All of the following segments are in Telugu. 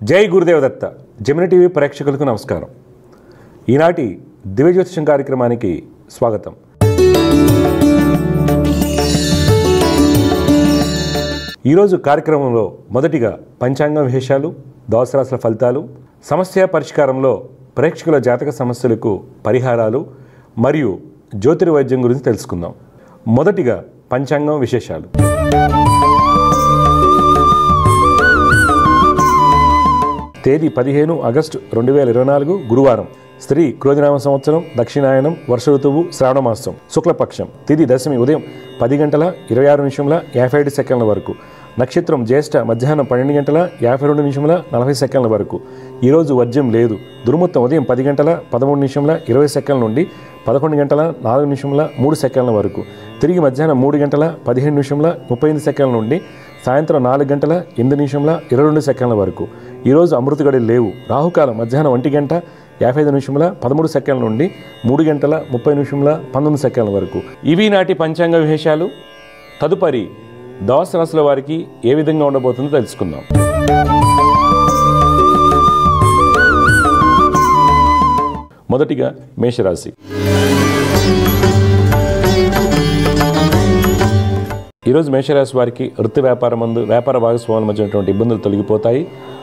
జై గురుదేవదత్త జెమిని టీవీ ప్రేక్షకులకు నమస్కారం. ఈనాటి దివ్య జ్యోతిషం కార్యక్రమానికి స్వాగతం. ఈరోజు కార్యక్రమంలో మొదటిగా పంచాంగ విశేషాలు, ద్వాదశ రాశుల ఫలితాలు, సమస్య పరిష్కారంలో ప్రేక్షకుల జాతక సమస్యలకు పరిహారాలు మరియు జ్యోతిర్వైద్యం గురించి తెలుసుకుందాం. మొదటిగా పంచాంగం విశేషాలు. తేదీ 15 ఆగస్టు 2024 గురువారం. స్త్రీ క్రోధినామ సంవత్సరం, దక్షిణాయనం, వర్ష ఋతువు, శ్రావణ మాసం, శుక్లపక్షం. తిథి దశమి ఉదయం 10:26 వరకు. నక్షత్రం జ్యేష్ఠ మధ్యాహ్నం 12:52 వరకు. ఈరోజు వర్జ్యం లేదు. దుర్ముహూర్తం ఉదయం 10:13 నుండి 11:04 వరకు. తిరిగి మధ్యాహ్నం 3:15 నుండి సాయంత్రం 4:08 వరకు. ఈరోజు అమృత గడియలు లేవు. రాహుకాలం మధ్యాహ్నం 1:55 నుండి 3:30 వరకు. ఇవి నాటి పంచాంగ విశేషాలు. తదుపరి ద్వాదశ రాశుల వారికి ఏ విధంగా ఉండబోతుందో తెలుసుకుందాం. మొదటిగా మేషరాశి. ఈరోజు మేషరాశి వారికి వృత్తి వ్యాపారం మందు వ్యాపార భాగస్వాముల మధ్య ఉన్నటువంటి ఇబ్బందులు తొలగిపోతాయి.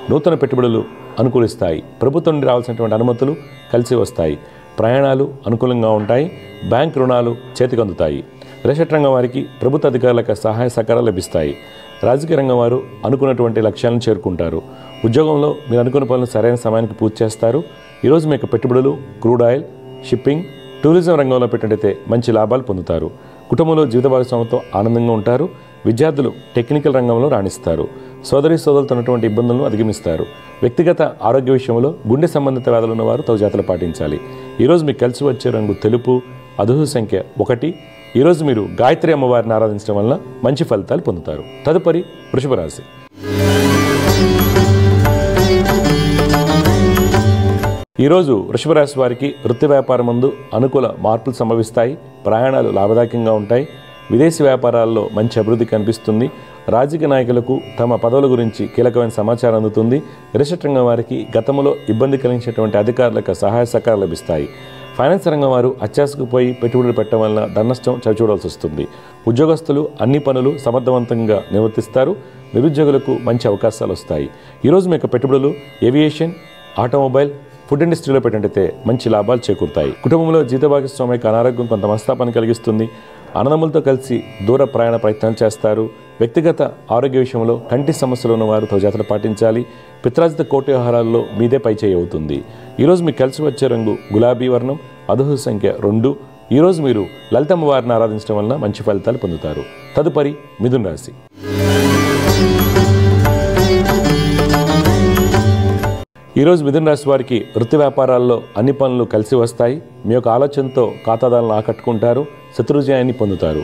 నూతన పెట్టుబడులు అనుకూలిస్తాయి. ప్రభుత్వం నుండి రావాల్సినటువంటి అనుమతులు కలిసి వస్తాయి. ప్రయాణాలు అనుకూలంగా ఉంటాయి. బ్యాంక్ రుణాలు చేతికి అందుతాయి. రేషన్ రంగం వారికి ప్రభుత్వ అధికారులకు సహాయ సహకారాలు లభిస్తాయి. రాజకీయ రంగం వారు అనుకున్నటువంటి లక్ష్యాలను చేరుకుంటారు. ఉద్యోగంలో మీరు అనుకున్న పనులు సరైన సమయానికి పూర్తి చేస్తారు. ఈరోజు మీకు పెట్టుబడులు, క్రూడ్ ఆయిల్, షిప్పింగ్, టూరిజం రంగంలో పెట్టినట్టయితే మంచి లాభాలు పొందుతారు. కుటుంబంలో జీవిత భాగస్వామితో ఆనందంగా ఉంటారు. విద్యార్థులు టెక్నికల్ రంగంలో రాణిస్తారు. సోదరులతో ఉన్నటువంటి ఇబ్బందులను అధిగమిస్తారు. వ్యక్తిగత ఆరోగ్య విషయంలో గుండె సంబంధిత వ్యాధులు ఉన్నవారు తగు జాగ్రత్తలు పాటించాలి. ఈరోజు మీకు కలిసి వచ్చే రంగు తెలుపు. అదృష్ట సంఖ్య 1. ఈరోజు మీరు గాయత్రి అమ్మవారిని ఆరాధించడం వల్ల మంచి ఫలితాలు పొందుతారు. తదుపరి వృషభ రాశి. ఈరోజు వృషభ రాశి వారికి వృత్తి వ్యాపారం మందు అనుకూల మార్పులు సంభవిస్తాయి. ప్రయాణాలు లాభదాయకంగా ఉంటాయి. విదేశీ వ్యాపారాల్లో మంచి అభివృద్ధి కనిపిస్తుంది. రాజకీయ నాయకులకు తమ పదవుల గురించి కీలకమైన సమాచారం అందుతుంది. రిసెట్ రంగం వారికి గతంలో ఇబ్బంది కలిగించేటువంటి అధికారులకు సహాయ సహకారాలు లభిస్తాయి. ఫైనాన్స్ రంగం వారు అత్యాశకు పోయి పెట్టుబడులు పెట్టడం వలన ధననష్టం చవిచూడాల్సి వస్తుంది. ఉద్యోగస్తులు అన్ని పనులు సమర్థవంతంగా నిర్వర్తిస్తారు. నిరుద్యోగులకు మంచి అవకాశాలు వస్తాయి. ఈరోజు మీకు పెట్టుబడులు ఏవియేషన్, ఆటోమొబైల్, ఫుడ్ ఇండస్ట్రీలో పెట్టినట్టయితే మంచి లాభాలు చేకూరుతాయి. కుటుంబంలో జీవిత భాగస్వామికి అనారోగ్యం కొంత మనస్తాపాన్ని కలిగిస్తుంది. అన్నదమ్ములతో కలిసి దూర ప్రయాణ ప్రయత్నాలు చేస్తారు. వ్యక్తిగత ఆరోగ్య విషయంలో కంటి సమస్యలు ఉన్నవారు తగు జాగ్రత్తలు పాటించాలి. పిత్రాజిత కోటి ఆహారాల్లో మీదే పైచేయి అవుతుంది. ఈరోజు మీకు కలిసి వచ్చే రంగు గులాబీ వర్ణం. అదృష్ట సంఖ్య 2. ఈరోజు మీరు లలితమ్మ వారిని ఆరాధించడం వలన మంచి ఫలితాలు పొందుతారు. తదుపరి మిథున రాశి. ఈరోజు మిథున రాశి వారికి వృత్తి వ్యాపారాల్లో అన్ని పనులు కలిసి వస్తాయి. మీ యొక్క ఆలోచనతో ఖాతాదారులను ఆకట్టుకుంటారు. శత్రుజయాన్ని పొందుతారు.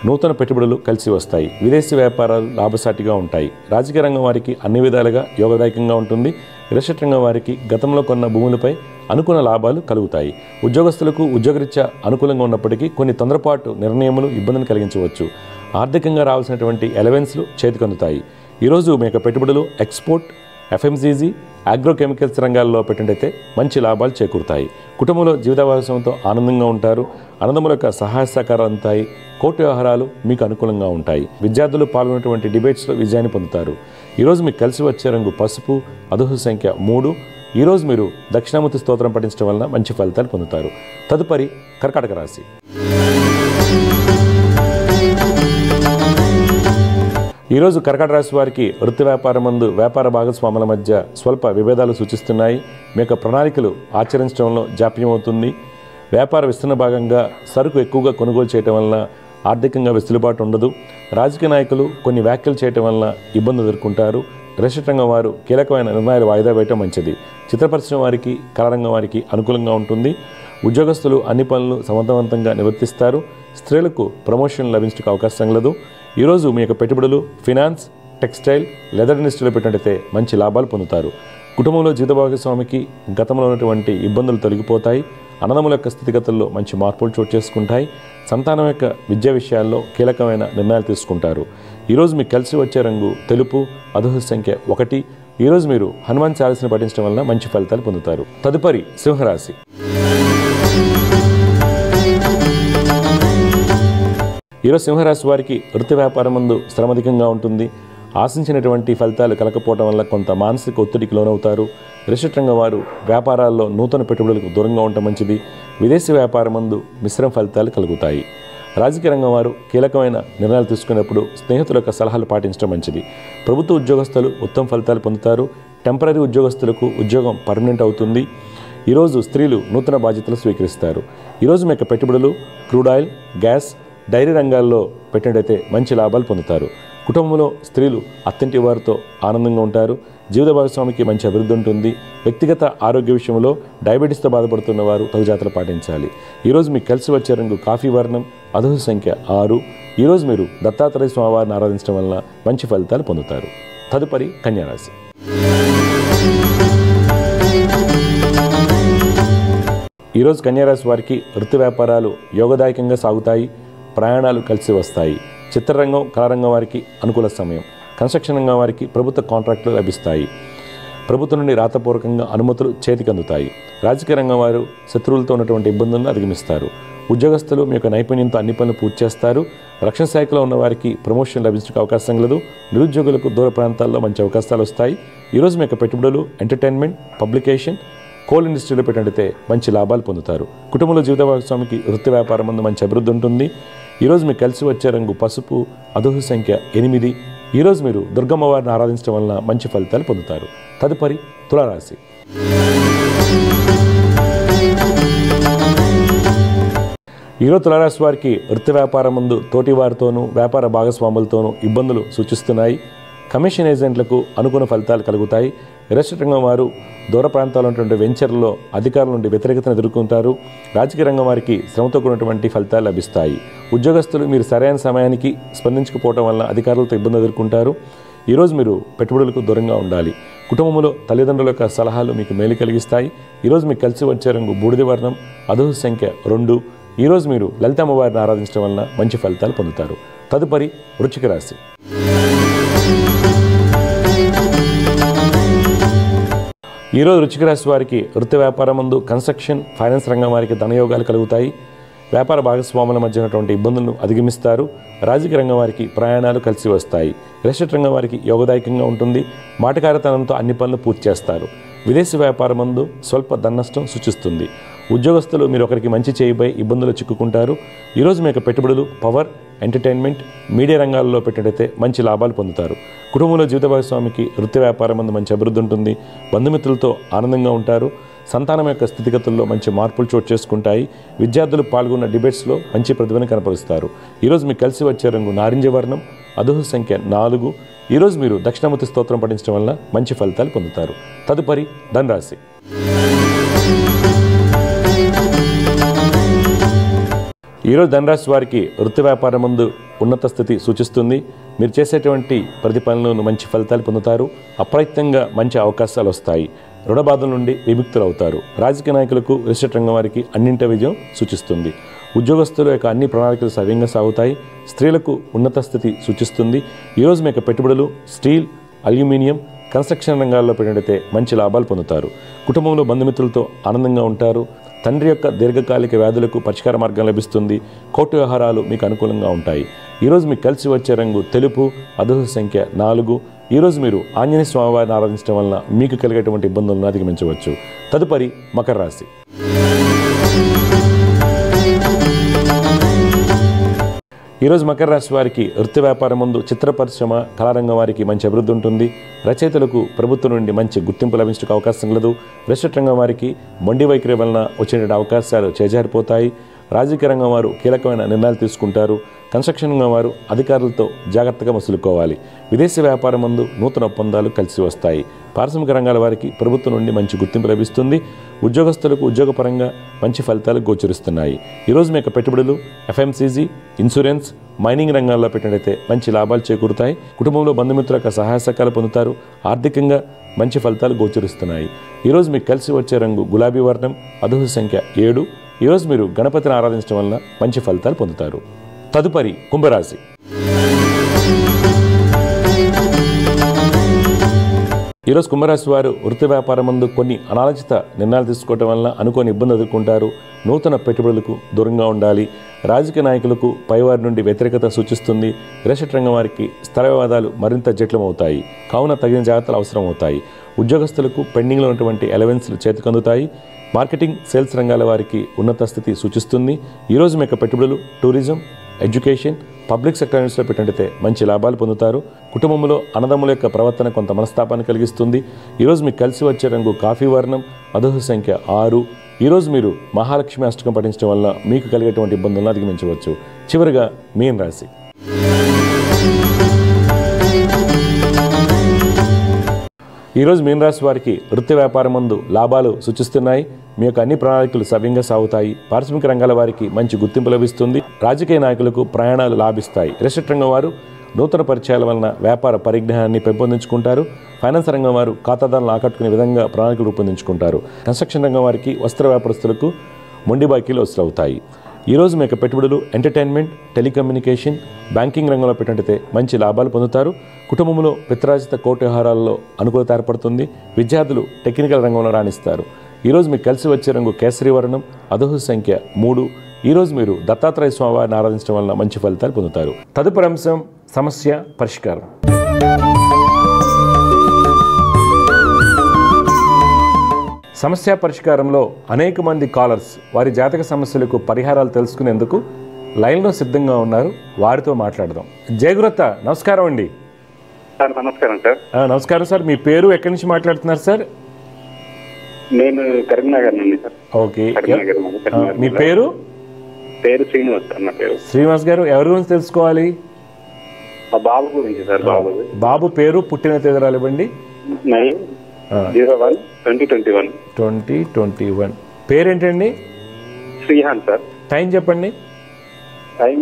నూతన పెట్టుబడులు కలిసి వస్తాయి. విదేశీ వ్యాపారాలు లాభసాటిగా ఉంటాయి. రాజకీయ రంగం వారికి అన్ని విధాలుగా యోగదాయకంగా ఉంటుంది. రిసెట్ రంగం వారికి గతంలో కొన్న భూములపై అనుకున్న లాభాలు కలుగుతాయి. ఉద్యోగస్తులకు ఉద్యోగరీత్యా అనుకూలంగా ఉన్నప్పటికీ కొన్ని తొందరపాటు నిర్ణయములు ఇబ్బందిని కలిగించవచ్చు. ఆర్థికంగా రావాల్సినటువంటి ఎలవెన్స్లు చేతికందుతాయి. ఈరోజు మీ యొక్క పెట్టుబడులు ఎక్స్పోర్ట్, ఎఫ్ఎంసీజీ, అగ్రోకెమికల్స్ రంగాల్లో పెట్టినట్టయితే మంచి లాభాలు చేకూరుతాయి. కుటుంబంలో జీవిత భాగస్వామితో ఆనందంగా ఉంటారు. అన్నదమ్ముల యొక్క సహాయ సహకారాలు అందుతాయి. కోర్టు వ్యవహారాలు మీకు అనుకూలంగా ఉంటాయి. విద్యార్థులు పాల్గొనేటువంటి డిబేట్స్లో విజయాన్ని పొందుతారు. ఈరోజు మీకు కలిసి వచ్చే రంగు పసుపు. అదృష్ట సంఖ్య 3. ఈరోజు మీరు దక్షిణామూర్తి స్తోత్రం పఠించడం వలన మంచి ఫలితాలు పొందుతారు. తదుపరి కర్కాటక రాశి. ఈరోజు కర్కాటక రాశి వారికి వృత్తి వ్యాపారం మందు వ్యాపార భాగస్వాముల మధ్య స్వల్ప విభేదాలు సూచిస్తున్నాయి. మీ యొక్క ప్రణాళికలు ఆచరించడంలో జాప్యం అవుతుంది. వ్యాపార విస్తరణ భాగంగా సరుకు ఎక్కువగా కొనుగోలు చేయడం వలన ఆర్థికంగా వెసులుబాటు ఉండదు. రాజకీయ నాయకులు కొన్ని వ్యాఖ్యలు చేయడం వలన ఇబ్బందులు ఎదుర్కొంటారు. రేషన్ రంగం వారు కీలకమైన నిర్ణయాలు వాయిదా వేయటం మంచిది. చిత్ర పరిశ్రమ వారికి, కళారంగం వారికి అనుకూలంగా ఉంటుంది. ఉద్యోగస్తులు అన్ని పనులు సమర్థవంతంగా నిర్వర్తిస్తారు. స్త్రీలకు ప్రమోషన్ లభించడానికి అవకాశం లేదు. ఈరోజు మీ యొక్క పెట్టుబడులు ఫినాన్స్, టెక్స్టైల్, లెదర్ ఇండస్ట్రీలో పెట్టినట్టయితే మంచి లాభాలు పొందుతారు. కుటుంబంలో జీవిత భాగస్వామికి గతంలో ఉన్నటువంటి ఇబ్బందులు తొలగిపోతాయి. అన్నదమ్ముల యొక్క స్థితిగతుల్లో మంచి మార్పులు చోటు చేసుకుంటాయి. సంతానం యొక్క విద్యా విషయాల్లో కీలకమైన నిర్ణయాలు తీసుకుంటారు. ఈరోజు మీకు కలిసి వచ్చే రంగు తెలుపు. అదృష్ట సంఖ్య 1. ఈరోజు మీరు హనుమాన్ చాలీసాను పఠించడం వలన మంచి ఫలితాలు పొందుతారు. తదుపరి సింహరాశి. ఈరోజు సింహరాశి వారికి వృత్తి వ్యాపారం ముందు శ్రమధికంగా ఉంటుంది. ఆశించినటువంటి ఫలితాలు కలకపోవడం వల్ల కొంత మానసిక ఒత్తిడికి లోనవుతారు. రిజిస్టర్ రంగం వారు వ్యాపారాల్లో నూతన పెట్టుబడులకు దూరంగా ఉండటం మంచిది. విదేశీ వ్యాపారం ముందు మిశ్రమ ఫలితాలు కలుగుతాయి. రాజకీయ రంగం వారు కీలకమైన నిర్ణయాలు తీసుకునేటప్పుడు స్నేహితుల యొక్క సలహాలు పాటించడం మంచిది. ప్రభుత్వ ఉద్యోగస్తులు ఉత్తమ ఫలితాలు పొందుతారు. టెంపరీ ఉద్యోగస్తులకు ఉద్యోగం పర్మనెంట్ అవుతుంది. ఈరోజు స్త్రీలు నూతన బాధ్యతలు స్వీకరిస్తారు. ఈరోజు మీ యొక్క పెట్టుబడులు క్రూడ్ ఆయిల్, గ్యాస్, డైరీ రంగాల్లో పెట్టినట్టయితే మంచి లాభాలు పొందుతారు. కుటుంబంలో స్త్రీలు అత్తింటి వారితో ఆనందంగా ఉంటారు. జీవిత భాగస్వామికి మంచి అభివృద్ధి ఉంటుంది. వ్యక్తిగత ఆరోగ్య విషయంలో డయాబెటీస్తో బాధపడుతున్న వారు తగు జాగ్రత్తలు పాటించాలి. ఈరోజు మీకు కలిసి వచ్చే రంగు కాఫీ వర్ణం, అదృష్ట సంఖ్య 6. ఈరోజు మీరు దత్తాత్రేయ స్వామివారిని ఆరాధించడం వలన మంచి ఫలితాలు పొందుతారు. తదుపరి కన్యారాశి. ఈరోజు కన్యారాశి వారికి వృత్తి వ్యాపారాలు యోగదాయకంగా సాగుతాయి. ప్రయాణాలు కలిసి వస్తాయి. చిత్రరంగం, కళారంగం వారికి అనుకూల సమయం. కన్స్ట్రక్షన్ రంగం వారికి ప్రభుత్వ కాంట్రాక్టులు లభిస్తాయి. ప్రభుత్వం నుండి రాతపూర్వకంగా అనుమతులు చేతికి అందుతాయి. రాజకీయ రంగం వారు శత్రువులతో ఉన్నటువంటి ఇబ్బందులను అధిగమిస్తారు. ఉద్యోగస్తులు మీ యొక్క నైపుణ్యంతో అన్ని పనులు పూర్తి చేస్తారు. రక్షణ శాఖలో ఉన్న వారికి ప్రమోషన్ లభించడానికి అవకాశం కలదు. నిరుద్యోగులకు దూర ప్రాంతాల్లో మంచి అవకాశాలు వస్తాయి. ఈరోజు మీ యొక్క పెట్టుబడులు ఎంటర్టైన్మెంట్, పబ్లికేషన్, కోల్ ఇండస్ట్రీలో పెట్టినట్టయితే మంచి లాభాలు పొందుతారు. కుటుంబంలో జీవిత భాగస్వామికి వృత్తి వ్యాపారం ముందు మంచి అభివృద్ధి ఉంటుంది. ఈరోజు మీకు కలిసి వచ్చే రంగు పసుపు, అదృష్ట సంఖ్య 8. ఈరోజు మీరు దుర్గమ్మ వారిని ఆరాధించడం వలన మంచి ఫలితాలు పొందుతారు. తదుపరి తులారాశి. ఈరోజు తులారాశి వారికి వృత్తి వ్యాపారం ముందు తోటి వారితోనూ వ్యాపార భాగస్వాములతోనూ ఇబ్బందులు సూచిస్తున్నాయి. కమిషన్ ఏజెంట్లకు అనుకూల ఫలితాలు కలుగుతాయి. రిజిస్టర్ రంగం వారు దూర ప్రాంతాల్లో ఉన్నటువంటి వెంచర్లలో అధికారుల నుండి వ్యతిరేకతను ఎదుర్కొంటారు. రాజకీయ రంగం వారికి శ్రమతో కూడినటువంటి ఫలితాలు లభిస్తాయి. ఉద్యోగస్తులు మీరు సరైన సమయానికి స్పందించకపోవడం వల్ల అధికారులతో ఇబ్బంది ఎదుర్కొంటారు. ఈరోజు మీరు పెట్టుబడులకు దూరంగా ఉండాలి. కుటుంబంలో తల్లిదండ్రుల యొక్క సలహాలు మీకు మేలు కలిగిస్తాయి. ఈరోజు మీకు కలిసి వచ్చే రంగు బూడిద వర్ణం, అదృష్ట సంఖ్య 2. ఈరోజు మీరు లలితమ్మ వారిని ఆరాధించడం వలన మంచి ఫలితాలు పొందుతారు. తదుపరి వృశ్చిక రాశి. ఈరోజు వృశ్చిక రాశి వారికి వృత్తి వ్యాపారం ముందు కన్స్ట్రక్షన్, ఫైనాన్స్ రంగం వారికి ధనయోగాలు కలుగుతాయి. వ్యాపార భాగస్వాముల మధ్య ఉన్నటువంటి ఇబ్బందులను అధిగమిస్తారు. రాజకీయ రంగం వారికి ప్రయాణాలు కలిసి వస్తాయి. రిజిస్టర్ రంగం వారికి యోగదాయకంగా ఉంటుంది. మాటకారితనంతో అన్ని పనులు పూర్తి చేస్తారు. విదేశీ వ్యాపారం ముందు స్వల్ప ధననష్టం సూచిస్తుంది. ఉద్యోగస్తులు మీరు ఒకరికి మంచి చేయబై ఇబ్బందులు చిక్కుకుంటారు. ఈరోజు మీ యొక్క పెట్టుబడులు పవర్, ఎంటర్టైన్మెంట్, మీడియా రంగాల్లో పెట్టినట్టయితే మంచి లాభాలు పొందుతారు. కుటుంబంలో జీవిత భాగస్వామికి వృత్తి వ్యాపారం ముందు మంచి అభివృద్ధి ఉంటుంది. బంధుమిత్రులతో ఆనందంగా ఉంటారు. సంతానం యొక్క స్థితిగతుల్లో మంచి మార్పులు చోటు చేసుకుంటాయి. విద్యార్థులు పాల్గొన్న డిబేట్స్లో మంచి ప్రతిభను కనపరుస్తారు. ఈరోజు మీకు కలిసి వచ్చే రంగు నారింజ వర్ణం, అదృష్ట సంఖ్య 4. ఈరోజు మీరు దక్షిణామూర్తి స్తోత్రం పఠించడం వల్ల మంచి ఫలితాలు పొందుతారు. తదుపరి ధనురాశి. ఈరోజు ధనురాశి వారికి వృత్తి వ్యాపారం ముందు ఉన్నత స్థితి సూచిస్తుంది. మీరు చేసేటువంటి ప్రతి పనులను మంచి ఫలితాలు పొందుతారు. అప్రయత్నంగా మంచి అవకాశాలు వస్తాయి. రుణ బాధల నుండి విముక్తులు అవుతారు. రాజకీయ నాయకులకు రిజిస్టర్ రంగం వారికి అన్నింటి విజయం సూచిస్తుంది. ఉద్యోగస్తుల యొక్క అన్ని ప్రణాళికలు సవ్యంగా సాగుతాయి. స్త్రీలకు ఉన్నత స్థితి సూచిస్తుంది. ఈరోజు మీ యొక్క పెట్టుబడులు స్టీల్, అల్యూమినియం, కన్స్ట్రక్షన్ రంగాల్లో పెట్టినట్టయితే మంచి లాభాలు పొందుతారు. కుటుంబంలో బంధుమిత్రులతో ఆనందంగా ఉంటారు. తండ్రి యొక్క దీర్ఘకాలిక వ్యాధులకు పరిష్కార మార్గం లభిస్తుంది. కోర్టు వ్యవహారాలు మీకు అనుకూలంగా ఉంటాయి. ఈరోజు మీకు కలిసి వచ్చే రంగు తెలుపు, అదృష్ట సంఖ్య 4. ఈరోజు మీరు ఆంజనేయ స్వామివారిని ఆరాధించడం వలన మీకు కలిగేటువంటి ఇబ్బందులను అధిగమించవచ్చు. తదుపరి మకర రాశి. ఈరోజు మకర రాశి వారికి వృత్తి వ్యాపారం ముందు చిత్ర పరిశ్రమ, కళారంగం వారికి మంచి అభివృద్ధి ఉంటుంది. రచయితలకు ప్రభుత్వం నుండి మంచి గుర్తింపు లభించడానికి అవకాశం కలదు. రిజిస్టర్ రంగం వారికి మొండి వైఖరి వలన వచ్చే అవకాశాలు చేజారిపోతాయి. రాజకీయ రంగం వారు కీలకమైన నిర్ణయాలు తీసుకుంటారు. కన్స్ట్రక్షన్ రంగం వారు అధికారులతో జాగ్రత్తగా మసులుకోవాలి. విదేశీ వ్యాపారం ముందు నూతన ఒప్పందాలు కలిసి వస్తాయి. పారిశ్రామిక రంగాల వారికి ప్రభుత్వం నుండి మంచి గుర్తింపు లభిస్తుంది. ఉద్యోగస్తులకు ఉద్యోగపరంగా మంచి ఫలితాలు గోచరిస్తున్నాయి. ఈరోజు మీ యొక్క పెట్టుబడులు ఎఫ్ఎంసీజీ, ఇన్సూరెన్స్, మైనింగ్ రంగాల్లో పెట్టినట్టయితే మంచి లాభాలు చేకూరుతాయి. కుటుంబంలో బంధుమిత్రుల యొక్క సహాయ సహకారాలు పొందుతారు. ఆర్థికంగా మంచి ఫలితాలు గోచరిస్తున్నాయి. ఈరోజు మీకు కలిసి వచ్చే రంగు గులాబీ వర్ణం, అదృష్ట సంఖ్య 7. ఈరోజు మీరు గణపతిని ఆరాధించడం వలన మంచి ఫలితాలు పొందుతారు. తదుపరి కుంభరాశి. ఈరోజు కుంభరాశి వారు వృత్తి వ్యాపారం ముందు కొన్ని అనాలోచిత నిర్ణయాలు తీసుకోవడం వల్ల అనుకోని ఇబ్బంది ఎదుర్కొంటారు. నూతన పెట్టుబడులకు దూరంగా ఉండాలి. రాజకీయ నాయకులకు పైవారి నుండి వ్యతిరేకత సూచిస్తుంది. రియల్ ఎస్టేట్ రంగం వారికి స్థల వివాదాలు మరింత జటిలమవుతాయి. కావున తగిన జాగ్రత్తలు అవసరం అవుతాయి. ఉద్యోగస్తులకు పెండింగ్లో ఉన్నటువంటి అలవెన్స్లు చేతికందుతాయి. మార్కెటింగ్, సేల్స్ రంగాల వారికి ఉన్నత స్థితి సూచిస్తుంది. ఈరోజు మీకు పెట్టుబడులు టూరిజం, ఎడ్యుకేషన్, పబ్లిక్ సెక్టర్ యూనిట్స్లో పెట్టినట్టయితే మంచి లాభాలు పొందుతారు. కుటుంబంలో అన్నదమ్ముల యొక్క ప్రవర్తన కొంత మనస్తాపాన్ని కలిగిస్తుంది. ఈరోజు మీకు కలిసి వచ్చే రంగు కాఫీ వర్ణం, అదృష్ట సంఖ్య 6. ఈరోజు మీరు మహాలక్ష్మి అష్టకం పఠించడం వల్ల మీకు కలిగేటువంటి ఇబ్బందులను అధిగమించవచ్చు. చివరిగా మీన రాశి. ఈరోజు మీన రాశి వారికి వృత్తి వ్యాపారం ముందు లాభాలు సూచిస్తున్నాయి. మీ యొక్క అన్ని ప్రణాళికలు సవ్యంగా సాగుతాయి. పారిశ్రామిక రంగాల వారికి మంచి గుర్తింపు లభిస్తుంది. రాజకీయ నాయకులకు ప్రయాణాలు లాభిస్తాయి. రియల్ ఎస్టేట్ రంగం వారు నూతన పరిచయాల వలన వ్యాపార పరిజ్ఞానాన్ని పెంపొందించుకుంటారు. ఫైనాన్స్ రంగం వారు ఖాతాదారులను ఆకట్టుకునే విధంగా ప్రణాళికలు రూపొందించుకుంటారు. కన్స్ట్రక్షన్ రంగం వారికి వస్త్ర వ్యాపారస్తులకు మొండి బాకీలు వసూలవుతాయి. ఈరోజు మీకు పెట్టుబడులు ఎంటర్టైన్మెంట్, టెలికమ్యూనికేషన్, బ్యాంకింగ్ రంగంలో పెట్టినట్టయితే మంచి లాభాలు పొందుతారు. కుటుంబంలో పిత్రాజిత కోర్టు వ్యవహారాల్లో అనుకూలత ఏర్పడుతుంది. విద్యార్థులు టెక్నికల్ రంగంలో రాణిస్తారు. ఈరోజు మీకు కలిసి వచ్చే రంగు కేసరి వర్ణం, అదృష్ట సంఖ్య 3. ఈరోజు మీరు దత్తాత్రేయ స్వామివారిని ఆరాధించడం వల్ల మంచి ఫలితాలు పొందుతారు. తదుపరి అంశం సమస్య పరిష్కారం. సమస్య పరిష్కారంలో అనేక మంది కాలర్స్ వారి జాతక సమస్యలకు పరిహారాలు తెలుసుకునేందుకు లైన్లో సిద్ధంగా ఉన్నారు. వారితో మాట్లాడదాం. జయగురత్త, నమస్కారం అండి. నమస్కారం సార్. నమస్కారం సార్. మీ పేరు ఎక్కడి నుంచి మాట్లాడుతున్నారు సార్? నేను కరీంనగర్ నుండి సార్. ఓకే, మీ పేరు? పేరు శ్రీనివాస్ సార్. నా పేరు శ్రీనివాస్ గారు. ఎవరి గురించి తెలుసుకోవాలి? మా బాబు గురించి సార్. బాబు పేరు, పుట్టిన తేదీలు ఇవ్వండి. 9/01/2021. పేరేంటండి? శ్రీహాన్ సార్. టైం చెప్పండి. Time